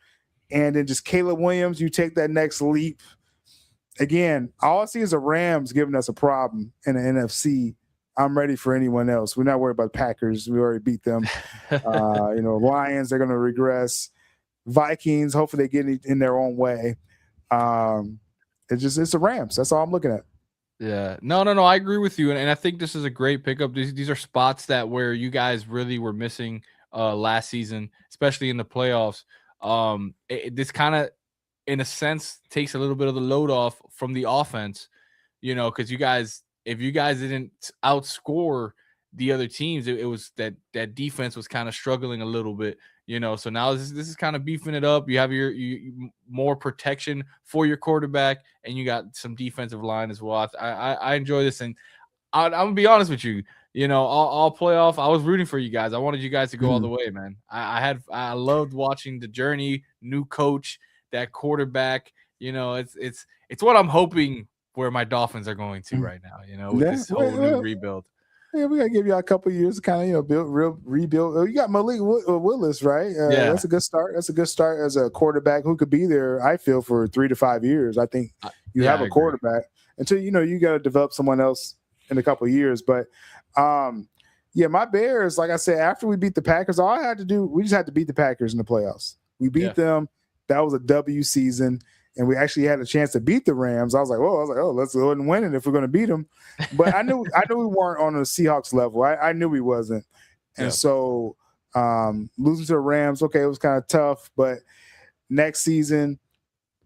And then just Caleb Williams, you take that next leap. Again, all I see is the Rams giving us a problem in the NFC. I'm ready for anyone else. We're not worried about Packers. We already beat them. You know, Lions, they're going to regress. Vikings, hopefully they get it in their own way. It's the Rams. That's all I'm looking at. Yeah. No. I agree with you. And I think this is a great pickup. These are spots where you guys really were missing last season, especially in the playoffs. This kind of, in a sense, takes a little bit of the load off from the offense, you know, because if you guys didn't outscore the other teams, it was that defense was kind of struggling a little bit, you know. So now this is kind of beefing it up. You have your more protection for your quarterback, and you got some defensive line as well. I enjoy this, and I'm gonna be honest with you. You know, all playoff, I was rooting for you guys. I wanted you guys to go all the way, man. I loved watching the journey, new coach, that quarterback. You know, it's what I'm hoping where my Dolphins are going to right now, you know, with this whole new rebuild. Yeah, we gotta give you a couple of years to kind of, you know, rebuild. You got Malik Willis, right? That's a good start. That's a good start as a quarterback who could be there, I feel, for 3 to 5 years. I think you have a quarterback. until you got to develop someone else in a couple of years. But yeah, my Bears, like I said, after we beat the Packers, all I had to do, we just had to beat the Packers in the playoffs. We beat them. That was a W season, and we actually had a chance to beat the Rams. I was like, let's go ahead and win it if we're going to beat them. But I knew we weren't on the Seahawks level. I knew we wasn't, and so losing to the Rams, okay, it was kind of tough. But next season,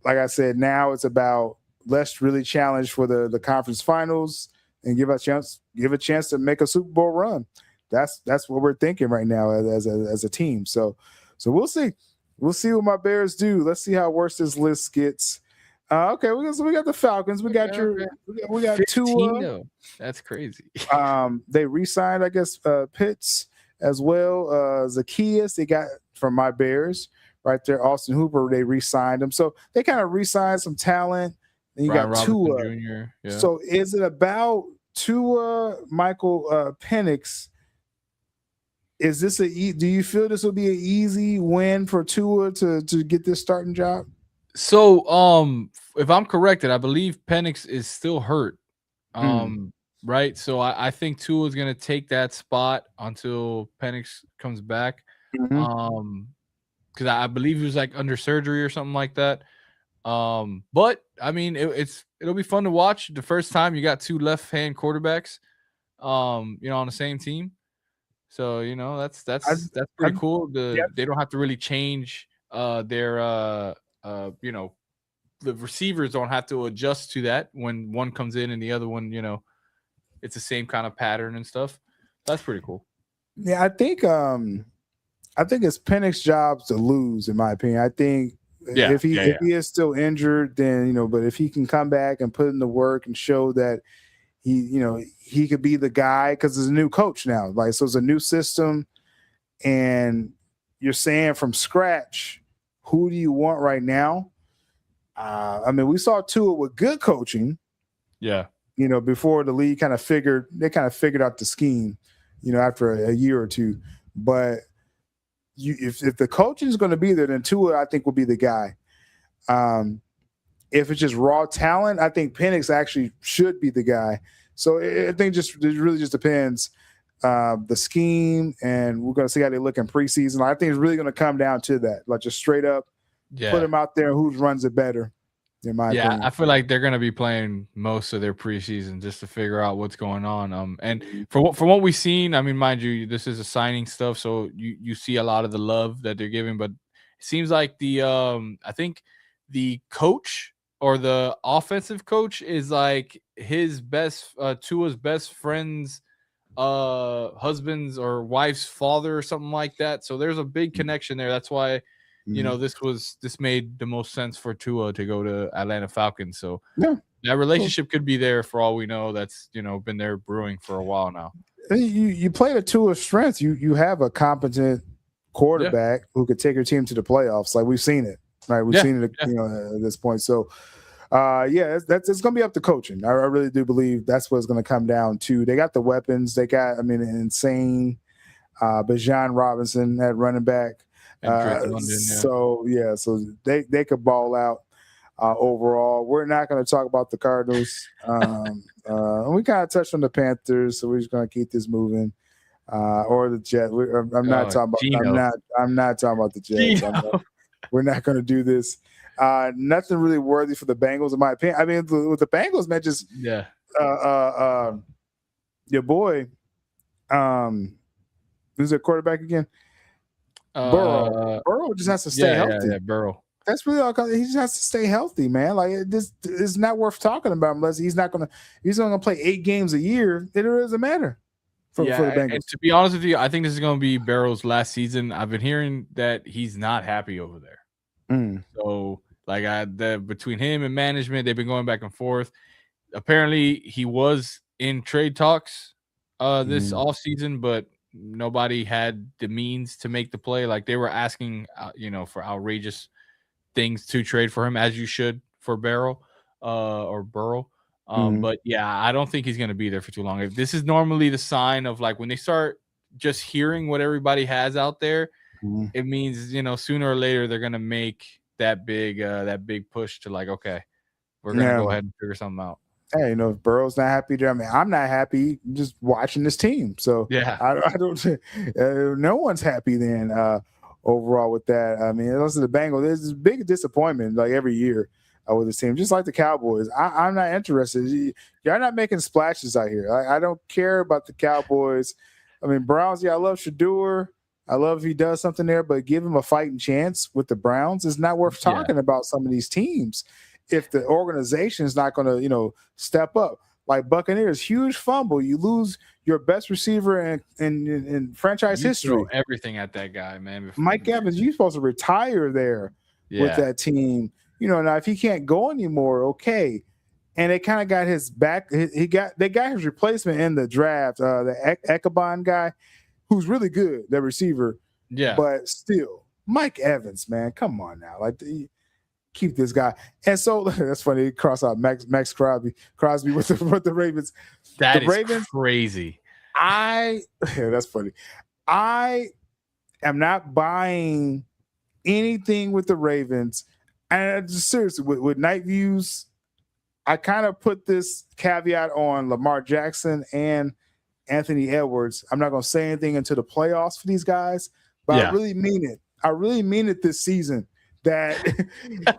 like I said, now it's about let's really challenge for the conference finals and give a chance to make a Super Bowl run. That's what we're thinking right now as a team. So we'll see. We'll see what my Bears do. Let's see how worse this list gets. Okay, we got the Falcons. We got Tua. That's crazy. They re-signed, I guess, Pitts as well. Zacchaeus, they got from my Bears right there. Austin Hooper, they re-signed him. So they kind of re-signed some talent. And you got Tua. Jr., yeah. So is it about Tua, Michael Penix? Is this do you feel this will be an easy win for Tua to get this starting job? So, if I'm corrected, I believe Penix is still hurt. Right. So I think Tua is going to take that spot until Penix comes back. Because I believe he was like under surgery or something like that. But I mean, it'll be fun to watch. The first time you got two left-hand quarterbacks, on the same team. So that's pretty cool. They don't have to really change their the receivers don't have to adjust to that when one comes in and the other one, it's the same kind of pattern and stuff. That's pretty cool. Yeah, I think it's Penix's job to lose, in my opinion. I think if he is still injured, then but if he can come back and put in the work and show that he could be the guy, because there's a new coach now. Like, so it's a new system, and you're saying from scratch, who do you want right now? I mean, we saw Tua with good coaching. Yeah. Before the league kind of figured out the scheme, after a year or two. But if the coaching is going to be there, then Tua, I think, will be the guy. If it's just raw talent, I think Penix actually should be the guy. So I think it really just depends the scheme, and we're going to see how they look in preseason. I think it's really going to come down to that, like just straight up put them out there who runs it better. In my opinion. I feel like they're going to be playing most of their preseason just to figure out what's going on. And from what we've seen, I mean, mind you, this is a signing stuff, so you see a lot of the love that they're giving, but it seems like I think the coach or the offensive coach is like his Tua's best friend's husband's or wife's father or something like that. So there's a big connection there. That's why this made the most sense for Tua to go to Atlanta Falcons. So that relationship could be there for all we know. That's been there brewing for a while now. You play to Tua's strengths. You have a competent quarterback who could take your team to the playoffs. Like, we've seen it, right? We've seen it, at this point. So it's going to be up to coaching. I really do believe that's what it's going to come down to. They got the weapons. They got, an insane Bijan Robinson at running back. So they could ball out overall. We're not going to talk about the Cardinals. We kind of touched on the Panthers, so we're just going to keep this moving. Or the Jets. I'm not talking about the Jets. We're not going to do this. Nothing really worthy for the Bengals, in my opinion. I mean, with the Bengals, man, just your boy, who's their quarterback again? Burrow. Burrow just has to stay healthy. Yeah, Burrow. That's really all. He just has to stay healthy, man. Like, this is not worth talking about unless he's only going to play 8 games a year. It doesn't matter for the Bengals. And to be honest with you, I think this is going to be Burrow's last season. I've been hearing that he's not happy over there. So, between him and management, they've been going back and forth. Apparently, he was in trade talks this offseason, but nobody had the means to make the play. Like, they were asking, for outrageous things to trade for him, as you should for Burrow. But I don't think he's going to be there for too long. If this is normally the sign of, like, when they start just hearing what everybody has out there, it means, sooner or later they're going to make that big push to, like, okay, we're going to go ahead and figure something out. hey, you know, if Burrow's not happy there, I mean, I'm not happy just watching this team. So Yeah. I don't. No one's happy then. Overall with that, I mean, listen to the Bengals. There's this big disappointment like every year with this team, just like the Cowboys. I'm not interested. Y'all not making splashes out here. I don't care about the Cowboys. I mean, Browns. Yeah, I love Shador. I love if he does something there, but give him a fighting chance with the Browns. It's not worth talking about some of these teams if the organization is not going to, you know, step up. Like Buccaneers, huge fumble. You lose your best receiver in franchise history. Throw everything at that guy, man. Mike Evans, you're supposed to retire there with that team. You know, now if he can't go anymore, okay. And they kind of got his back. They got his replacement in the draft, the Echabon guy, who's really good, the receiver. Yeah. But still, Mike Evans, man, come on now. Like, keep this guy. And so that's funny. Cross out Max Crosby with the Ravens. That is crazy. That's funny. I am not buying anything with the Ravens. And just seriously, with Night Views, I kind of put this caveat on Lamar Jackson and Anthony Edwards. I'm not going to say anything until the playoffs for these guys, but I really mean it. I really mean it this season. That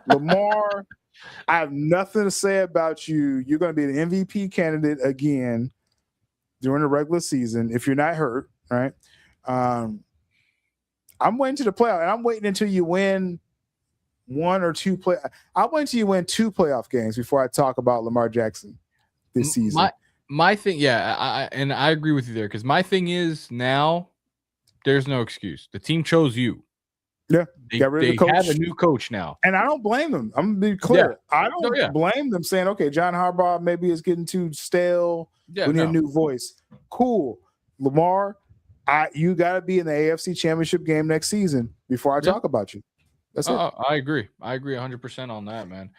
Lamar, I have nothing to say about you. You're going to be an MVP candidate again during the regular season if you're not hurt, right? I'm waiting to the playoff, and I'm waiting until you win one or two play. I'll wait until you win 2 playoff games before I talk about Lamar Jackson this season. My thing, I agree with you there, because my thing is now there's no excuse. The team chose you. Yeah, they got rid of the coach. Have a new coach now, and I don't blame them. I'm gonna be clear. Yeah. I don't blame them saying, "Okay, John Harbaugh maybe is getting too stale. We need a new voice." Cool, Lamar. You got to be in the AFC Championship game next season before I talk about you. That's it. I agree. I agree 100% on that, man.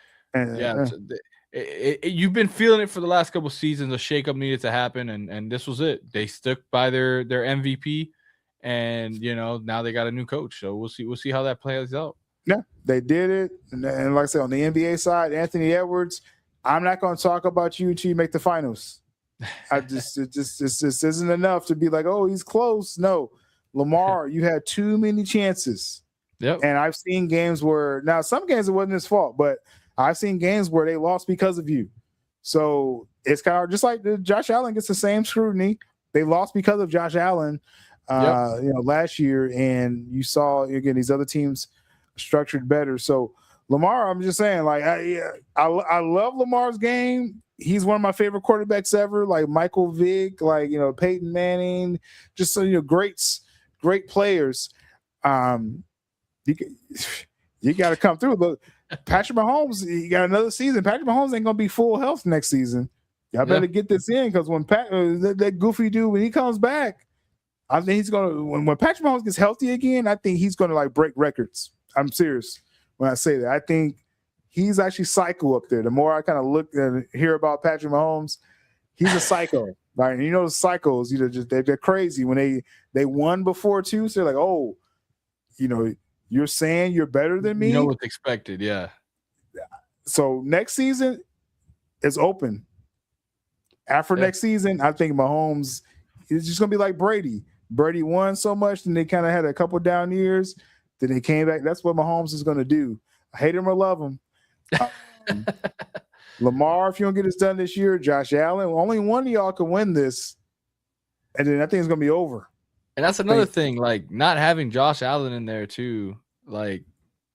You've been feeling it for the last couple of seasons. A shakeup needed to happen, and this was it. They stuck by their MVP. And you know, now they got a new coach, so we'll see how that plays out. Yeah, they did it, and like I said, on the NBA side, Anthony Edwards, I'm not going to talk about you until you make the finals. It just isn't enough to be like, oh, he's close. No, Lamar, you had too many chances. Yep. And I've seen games where now some games it wasn't his fault, but I've seen games where they lost because of you. So it's kind of just like Josh Allen gets the same scrutiny. They lost because of Josh Allen. You know, last year, and you saw again these other teams structured better. So Lamar, I'm just saying, like I love Lamar's game. He's one of my favorite quarterbacks ever. Like Michael Vick, like you know Peyton Manning, just so you know great players. You got to come through. But Patrick Mahomes, he got another season. Patrick Mahomes ain't gonna be full health next season. Y'all better get this in because when that goofy dude when he comes back. I think he's gonna when Patrick Mahomes gets healthy again. I think he's gonna like break records. I'm serious when I say that. I think he's actually psycho up there. The more I kind of look and hear about Patrick Mahomes, he's a psycho. Right? You know, the psychos, you know, just they're crazy when they won before too. So they're like, oh, you know, you're saying you're better than me. You know what's expected, yeah. So next season is open. After next season, I think Mahomes is just gonna be like Brady. Brady won so much, and they kind of had a couple down years. Then they came back. That's what Mahomes is going to do. I hate him or love him. Lamar, if you don't get this done this year, Josh Allen, only one of y'all can win this, and then I think it's going to be over. And that's another thing, like not having Josh Allen in there too, like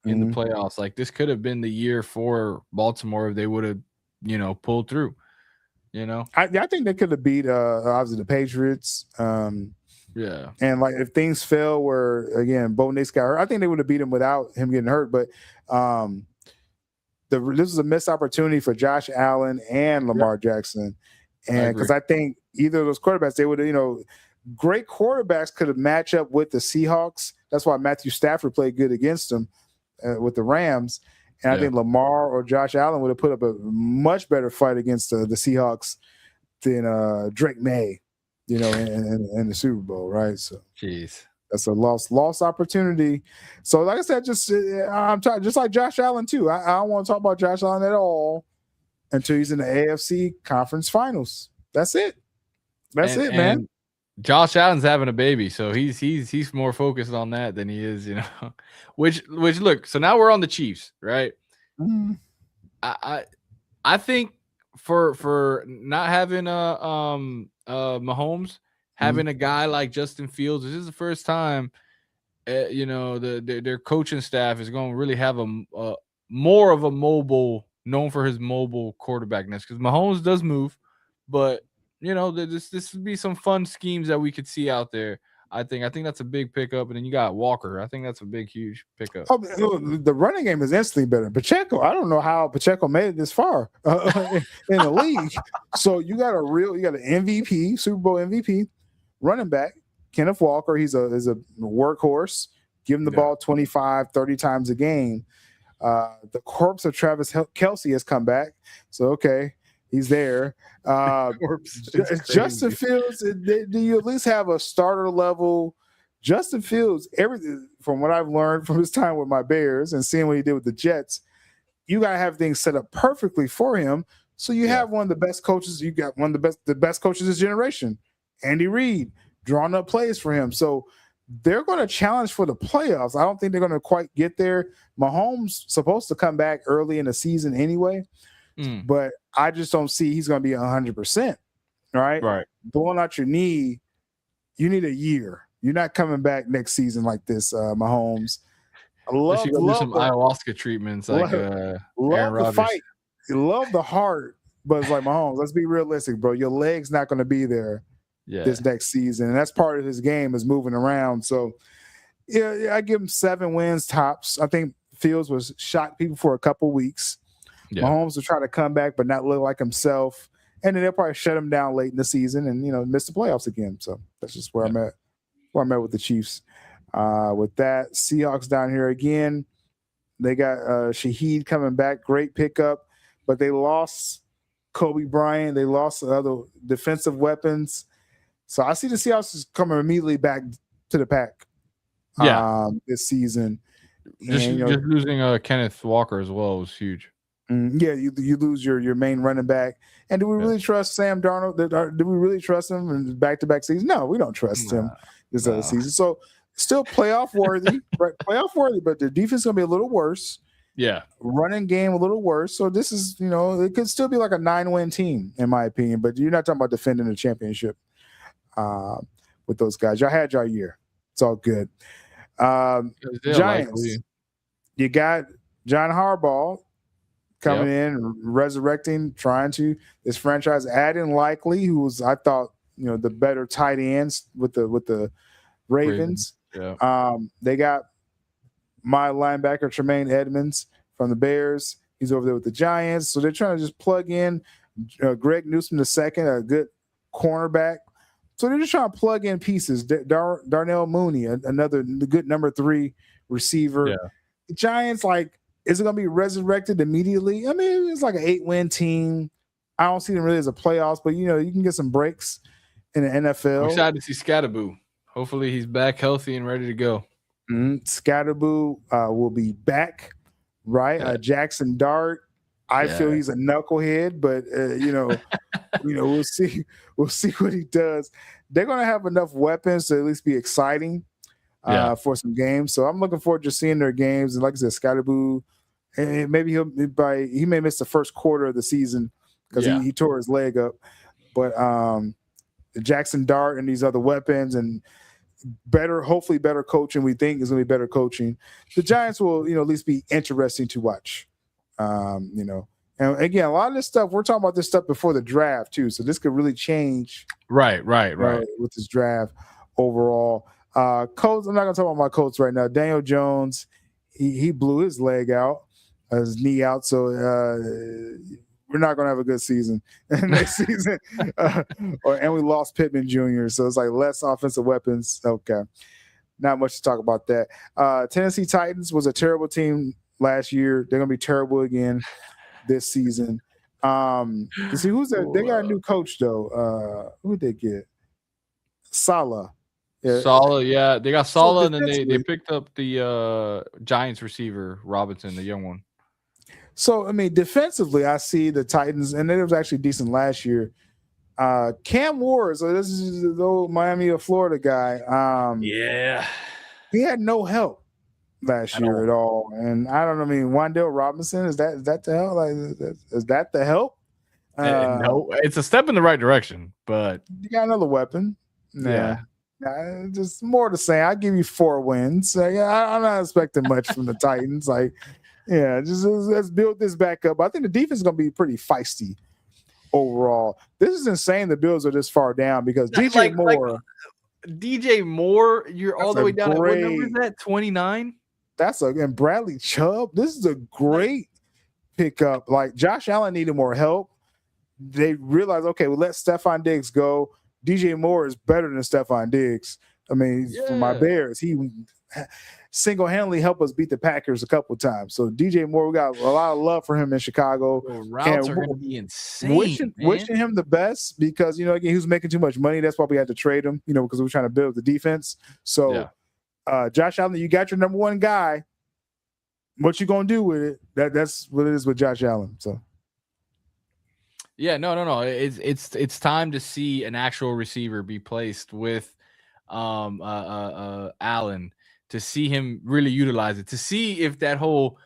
in the playoffs. Like this could have been the year for Baltimore if they would have, you know, pulled through. You know, I think they could have beat obviously the Patriots. Yeah, and like if things fell where again Bo Nix got hurt, I think they would have beat him without him getting hurt. But this is a missed opportunity for Josh Allen and Lamar Jackson, and because I think either of those quarterbacks, they would have, you know, great quarterbacks could have matched up with the Seahawks. That's why Matthew Stafford played good against them with the Rams. And I think Lamar or Josh Allen would have put up a much better fight against the Seahawks than Drake May, you know, in the Super Bowl, right? So, that's a lost opportunity. So, like I said, I'm just like Josh Allen too. I don't want to talk about Josh Allen at all. until he's in the AFC Conference Finals. That's it. That's it, man. And Josh Allen's having a baby, so he's more focused on that than he is, which look. So now we're on the Chiefs, right? Mm. I think for not having Mahomes, having a guy like Justin Fields, this is the first time, their coaching staff is going to really have a more of a mobile, known for his mobile quarterbackness, because Mahomes does move, but this would be some fun schemes that we could see out there. I think that's a big pickup, and then you got Walker. I think that's a huge pickup. Oh, the running game is instantly better. Pacheco, I don't know how Pacheco made it this far in the league. So you got an MVP, Super Bowl MVP, running back, Kenneth Walker. He's a workhorse. Give him the ball 25, 30 times a game. The corpse of Travis Kelce has come back. So, okay, he's there. Justin Fields, do you at least have a starter level? Justin Fields, everything from what I've learned from his time with my Bears and seeing what he did with the Jets, you got to have things set up perfectly for him. So you have one of the best coaches. You got one of the best coaches of this generation, Andy Reid, drawing up plays for him. So they're going to challenge for the playoffs. I don't think they're going to quite get there. Mahomes supposed to come back early in the season anyway, but I just don't see he's going to be 100%. Right. Blowing out your knee, you need a year. You're not coming back next season like this, Mahomes. I love some ayahuasca treatments like Aaron Rodgers. The fight. You love the heart, but it's like Mahomes. Let's be realistic, bro. Your leg's not going to be there this next season, and that's part of his game is moving around. So, I give him 7 wins tops. I think Fields was shocked people for a couple weeks. Yeah. Mahomes will try to come back, but not look like himself, and then they'll probably shut him down late in the season and miss the playoffs again. So that's just where I'm at. Where I'm at with the Chiefs. With that, Seahawks down here again. They got Shaheed coming back, great pickup, but they lost Kobe Bryant. They lost the other defensive weapons. So I see the Seahawks coming immediately back to the pack. This season. Just losing Kenneth Walker as well was huge. You lose your main running back. And do we really trust Sam Darnold? Do we really trust him in back-to-back seasons? No, we don't trust him this other season. So still playoff worthy, right? Playoff worthy, but the defense is going to be a little worse. Yeah. Running game a little worse. So this is, it could still be like a 9-win team, in my opinion, but you're not talking about defending the championship with those guys. Y'all had your year. It's all good. Giants. You got John Harbaugh coming in, resurrecting, trying to this franchise, adding Likely, who was, I thought, the better tight ends with the Ravens. Yeah. They got my linebacker Tremaine Edmonds from the Bears. He's over there with the Giants. So they're trying to just plug in Greg Newsome II, a good cornerback. So they're just trying to plug in pieces. Darnell Mooney, another good number 3 receiver. Yeah. The Giants, is it going to be resurrected immediately? I mean, it's like an 8-win team. I don't see them really as a playoffs, but, you can get some breaks in the NFL. I'm excited to see Scatterboo. Hopefully he's back healthy and ready to go. Scatterboo will be back, right? Yeah. Jackson Dart, I feel he's a knucklehead, but, we'll see. We'll see what he does. They're going to have enough weapons to at least be exciting for some games. So I'm looking forward to seeing their games. And like I said, Scatterboo, and maybe he may miss the first quarter of the season because he tore his leg up. But Jackson Dart and these other weapons and hopefully better coaching. We think is going to be better coaching. The Giants will, at least be interesting to watch. And again, a lot of this stuff, we're talking about this stuff before the draft too. So this could really change. Right. With this draft overall. Colts, I'm not going to talk about my Colts right now. Daniel Jones, he blew his leg out, his knee out. So we're not going to have a good season next season. And we lost Pittman Jr. So it's like less offensive weapons. Okay. Not much to talk about that. Tennessee Titans was a terrible team last year. They're going to be terrible again this season. You see who's that? They got a new coach though. Who did they get? Saleh. Yeah. Saleh, they got Saleh, and then they picked up the Giants receiver Robinson, the young one. So I mean, defensively, I see the Titans, and it was actually decent last year. Cam Ward, so this is the old Miami of Florida guy. Yeah. He had no help last year at all, and I don't know. I mean, Wan'Dale Robinson, is that the hell? Like, is that the help? No, it's a step in the right direction, but you got another weapon. Yeah. Just more to say. I give you 4 wins. I'm not expecting much from the Titans. Like, yeah, just let's build this back up. I think the defense is going to be pretty feisty overall. This is insane. The Bills are this far down because DJ Moore, you're all the way down. What number is that? 29. And Bradley Chubb. This is a great pickup. Like, Josh Allen needed more help. They realized, okay, we'll let Stephon Diggs go. DJ Moore is better than Stephon Diggs. I mean, for my Bears, he single-handedly helped us beat the Packers a couple of times. So DJ Moore, we got a lot of love for him in Chicago. The routes are going to be insane. Wishing him the best because, you know, again, he was making too much money. That's why we had to trade him, you know, because we were trying to build the defense. So, Josh Allen, you got your number one guy. What you going to do with it? That's what it is with Josh Allen. So. Yeah, no. It's time to see an actual receiver be placed with Allen, to see him really utilize it, to see if that whole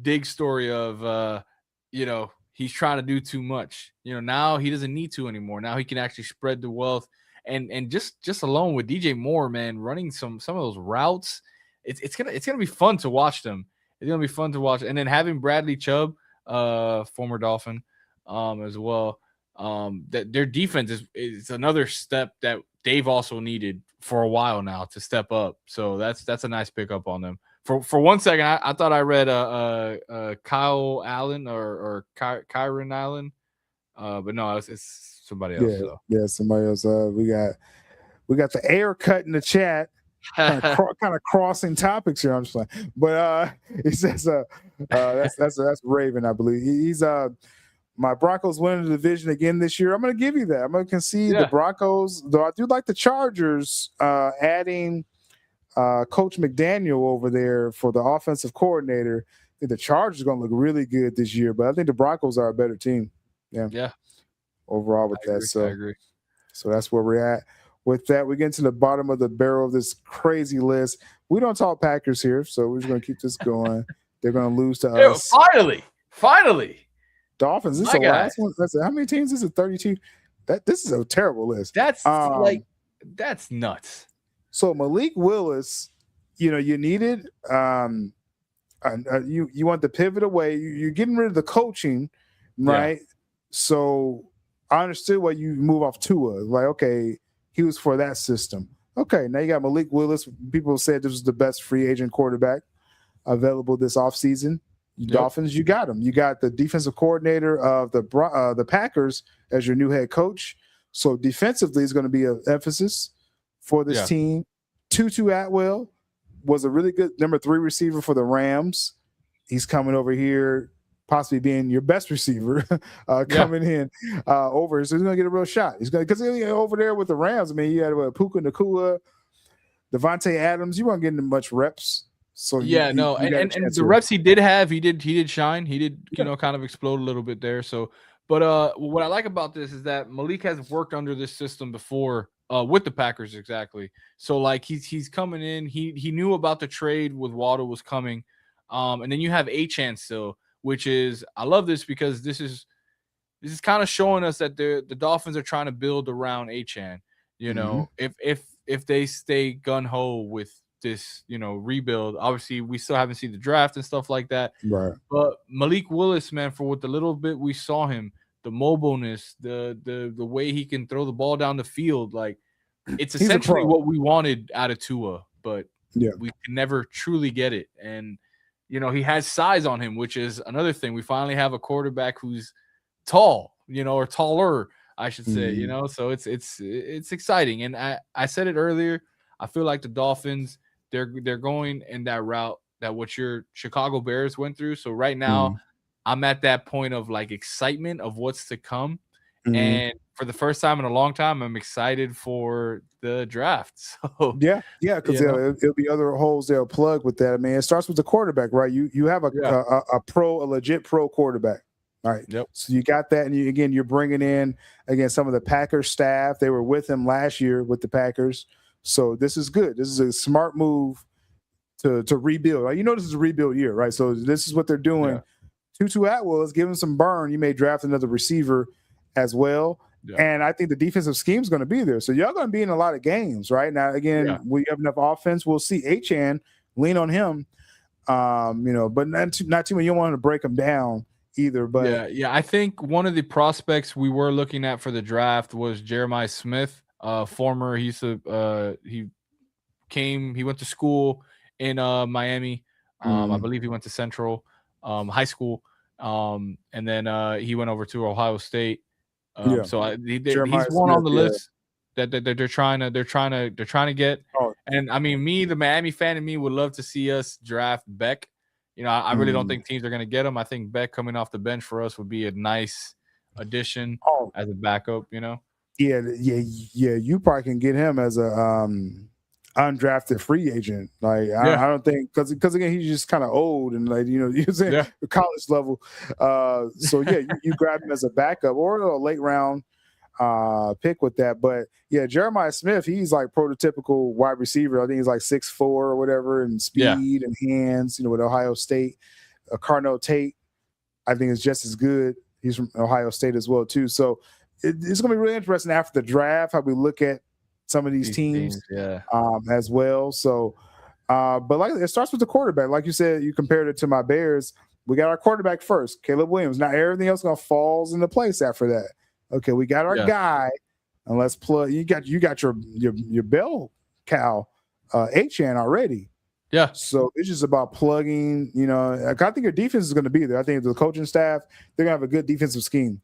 Dig story of you know, he's trying to do too much. You know, now he doesn't need to anymore. Now he can actually spread the wealth, and just alone with DJ Moore, man, running some of those routes, it's gonna be fun to watch them. It's gonna be fun to watch, and then having Bradley Chubb, former Dolphin, as well. That their defense is another step that they've also needed for a while now to step up. So that's a nice pickup on them. For 1 second, I thought I read Kyle Allen or Kyron Allen, but no, it's somebody else. Yeah, somebody else. We got the air cut in the chat. kind of crossing topics here. I'm just like, but he says that's Raven, I believe. He's my Broncos winning the division again this year. I'm going to give you that. I'm going to concede the Broncos, though I do like the Chargers adding Coach McDaniel over there for the offensive coordinator. I think the Chargers are going to look really good this year, but I think the Broncos are a better team. Yeah. Overall with that. I agree. So that's where we're at. With that, we get to the bottom of the barrel of this crazy list. We don't talk Packers here, so we're just going to keep this going. They're going to lose to us. Finally. Dolphins. This is the last one. How many teams is it? 32. This is a terrible list. That's that's nuts. So Malik Willis, you know, you needed you want to pivot away. You're getting rid of the coaching, right? Yeah. So I understood why you move off Tua. Like, okay, he was for that system. Okay, now you got Malik Willis. People said this was the best free agent quarterback available this offseason. Dolphins, you got him. You got the defensive coordinator of the Packers as your new head coach. So defensively is going to be an emphasis for this team. Tutu Atwell was a really good number 3 receiver for the Rams. He's coming over here, possibly being your best receiver coming in over here. So he's going to get a real shot. He's going because over there with the Rams. I mean, you had Puka Nacua, Devontae Adams. You weren't getting much reps. So and the reps he did have, he did shine. He did, kind of explode a little bit there. So, but what I like about this is that Malik has worked under this system before with the Packers exactly. So like he's coming in. He knew about the trade with Waddle was coming, and then you have Achane still, which is I love this because this is kind of showing us that the Dolphins are trying to build around Achane. You know, if they stay gun ho with this, rebuild. Obviously, we still haven't seen the draft and stuff like that. Right. But Malik Willis, man, for what the little bit we saw him, the mobileness, the way he can throw the ball down the field, like it's essentially what we wanted out of Tua, but we can never truly get it. And he has size on him, which is another thing. We finally have a quarterback who's tall, or taller, I should say. So it's exciting. And I said it earlier. I feel like the Dolphins. They're going in that route that what your Chicago Bears went through. So right now, I'm at that point of like excitement of what's to come. And for the first time in a long time, I'm excited for the draft. So Yeah, because it'll be other holes they'll plug with that. I mean, it starts with the quarterback, right? You have a legit pro quarterback. All right. Yep. So you got that, and you're bringing in some of the Packers staff. They were with him last year with the Packers, so this is good. This is a smart move to rebuild. Right? This is a rebuild year, right? So this is what they're doing. Tutu Atwell, let's give him some burn. You may draft another receiver as well, and I think the defensive scheme is going to be there. So y'all going to be in a lot of games, right? Now, again, we have enough offense. We'll see Achan lean on him, but not too much. You don't want to break him down either, but I think one of the prospects we were looking at for the draft was Jeremiah Smith, former. He went to school in Miami. I believe he went to Central High School, and then he went over to Ohio State. So he's one on the list that they're trying to get. And I mean, me, the Miami fan in me, would love to see us draft Beck. I really don't think teams are going to get him. I think Beck coming off the bench for us would be a nice addition as a backup, Yeah, you probably can get him as a undrafted free agent. Like I don't think because again he's just kind of old and you're saying college level. So you grab him as a backup or a late round pick with that. But Jeremiah Smith, he's like prototypical wide receiver. I think he's like 6'4" or whatever, and speed and hands. With Ohio State, Carnell Tate, I think is just as good. He's from Ohio State as well too. So it's going to be really interesting after the draft how we look at some of these teams as well. So, but it starts with the quarterback. Like you said, you compared it to my Bears. We got our quarterback first, Caleb Williams. Now everything else going to falls into place after that. Okay, we got our guy, and let's plug. You got your bell cow, Achan already. Yeah. So it's just about plugging. I think your defense is going to be there. I think the coaching staff, they're going to have a good defensive scheme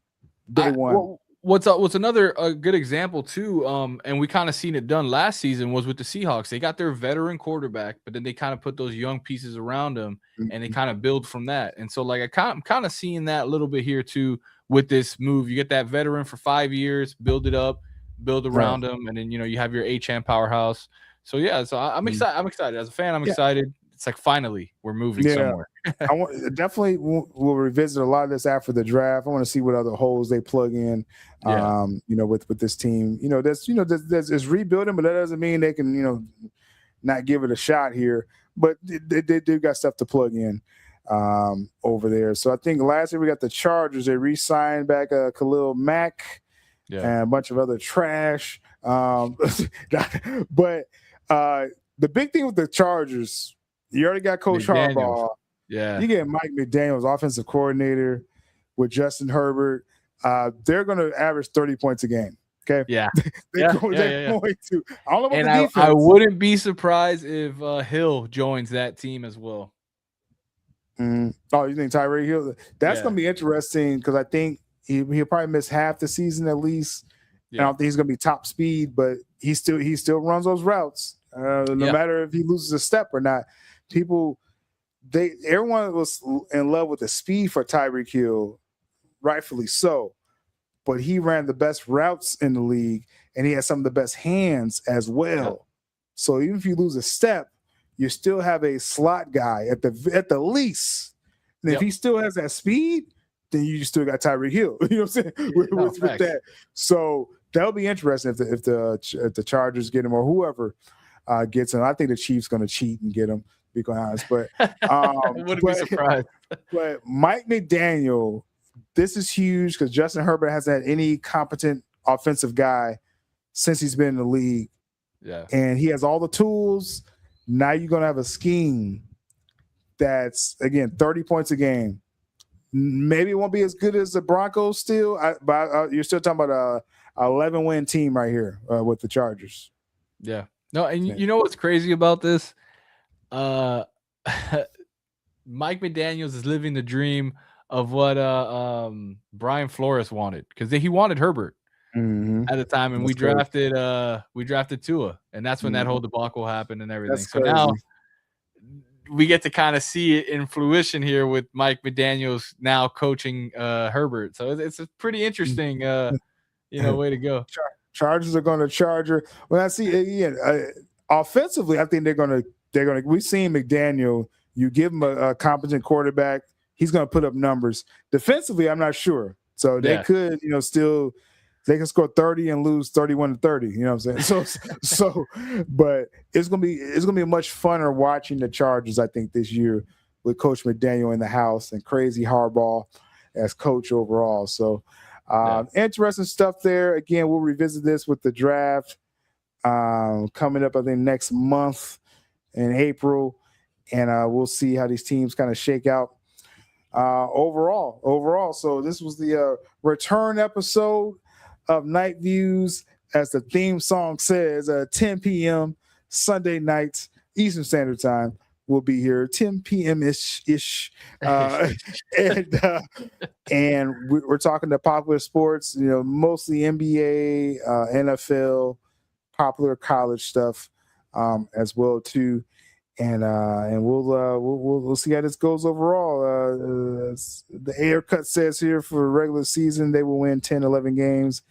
day one. What's another good example too, and we kind of seen it done last season was with the Seahawks. They got their veteran quarterback, but then they kind of put those young pieces around them, and they kind of build from that. And so, I'm kind of seeing that a little bit here too with this move. You get that veteran for 5 years, build it up, build around them, and then you have your Achan powerhouse. So I'm excited. I'm excited as a fan. I'm excited. It's like finally we're moving somewhere. Definitely we'll revisit a lot of this after the draft. I want to see what other holes they plug in. With this team. There's rebuilding, but that doesn't mean they can not give it a shot here. But they've got stuff to plug in over there. So I think last year we got the Chargers. They re-signed back Khalil Mack and a bunch of other trash. But the big thing with the Chargers, you already got Coach Harbaugh. Yeah. You get Mike McDaniels, offensive coordinator, with Justin Herbert. They're going to average 30 points a game. Okay. Yeah. They're going to. I don't know about the defense. I wouldn't be surprised if Hill joins that team as well. Oh, you think Tyreek Hill? That's going to be interesting because I think he'll probably miss half the season at least. I don't think he's going to be top speed, but he still runs those routes. No matter if he loses a step or not. Everyone was in love with the speed for Tyreek Hill, rightfully so. But he ran the best routes in the league, and he had some of the best hands as well. Yeah. So even if you lose a step, you still have a slot guy at the least. And if he still has that speed, then you still got Tyreek Hill. You know what I'm saying? With that. So that'll be interesting if the Chargers get him or whoever gets him. I think the Chiefs going to cheat and get him. Be quite honest, but wouldn't be surprised. But Mike McDaniel, this is huge because Justin Herbert hasn't had any competent offensive guy since he's been in the league. Yeah, and he has all the tools. Now you're gonna have a scheme that's again 30 points a game. Maybe it won't be as good as the Broncos still, but you're still talking about a 11-win team right here with the Chargers. Yeah, no, and you know what's crazy about this? Mike McDaniels is living the dream of what Brian Flores wanted because he wanted Herbert at the time, and we drafted Tua, and that's when that whole debacle happened and everything. So now we get to kind of see it in fruition here with Mike McDaniels now coaching Herbert. So it's a pretty interesting way to go. Chargers are going to Charger. When I see again, offensively, I think they're going to. We've seen McDaniel. You give him a competent quarterback, he's going to put up numbers. Defensively, I'm not sure. So they could, still they can score 30 and lose 31-30. You know what I'm saying? So, but it's gonna be much funner watching the Chargers, I think, this year with Coach McDaniel in the house and crazy Harbaugh as coach overall. So interesting stuff there. Again, we'll revisit this with the draft coming up, I think, next month in April. And we'll see how these teams kind of shake out overall. So this was the return episode of Night Views, as the theme song says, 10 p.m. Sunday nights, Eastern Standard Time. We'll be here 10 p.m. ish. And we're talking to popular sports, mostly NBA, NFL, popular college stuff as well too. And we'll see how this goes overall. The air cut says here for regular season they will win 10, 11 games.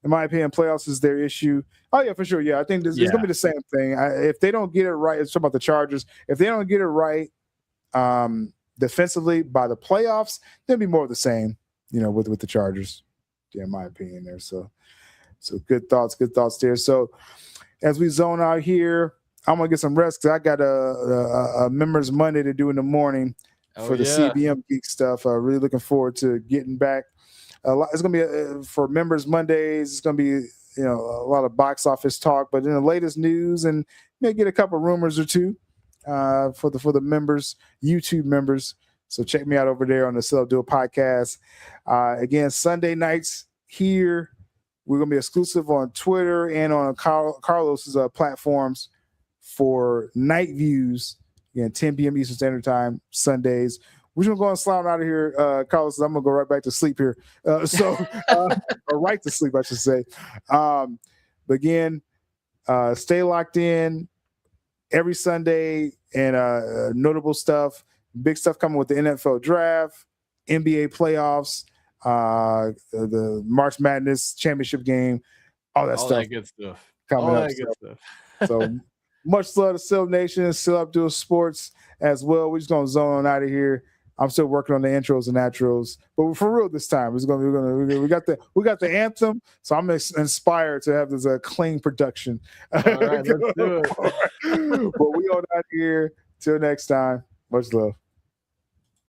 In my opinion, playoffs is their issue. Oh yeah, for sure. Yeah, I think it's gonna be the same thing. If they don't get it right, it's about the Chargers. If they don't get it right defensively by the playoffs, they'll be more of the same. With the Chargers. Yeah, in my opinion there. So good thoughts there. So as we zone out here, I'm gonna get some rest because I got a members Monday to do in the morning for the CBM Geek stuff. Really looking forward to getting back. It's gonna be for members Mondays. It's gonna be a lot of box office talk, but in the latest news, and may get a couple rumors or two for the members, YouTube members. So check me out over there on the Still ABDUL podcast. Again, Sunday nights here. We're gonna be exclusive on Twitter and on Carlos's platforms for Night Views. Again, 10 p.m. Eastern Standard Time, Sundays. We're just going to slide out of here, Carlos. I'm going to go right back to sleep here. Or right to sleep, I should say. But again, stay locked in every Sunday and notable stuff, big stuff coming with the NFL draft, NBA playoffs, the March Madness championship game, all that good stuff. Coming up. So much love to Still Nation, Still ABDUL Sports as well. We're just going to zone on out of here. I'm still working on the intros and outros, but for real this time, we got the anthem, so I'm inspired to have this clean production. All right, let's do it. But we on out here. Till next time, much love.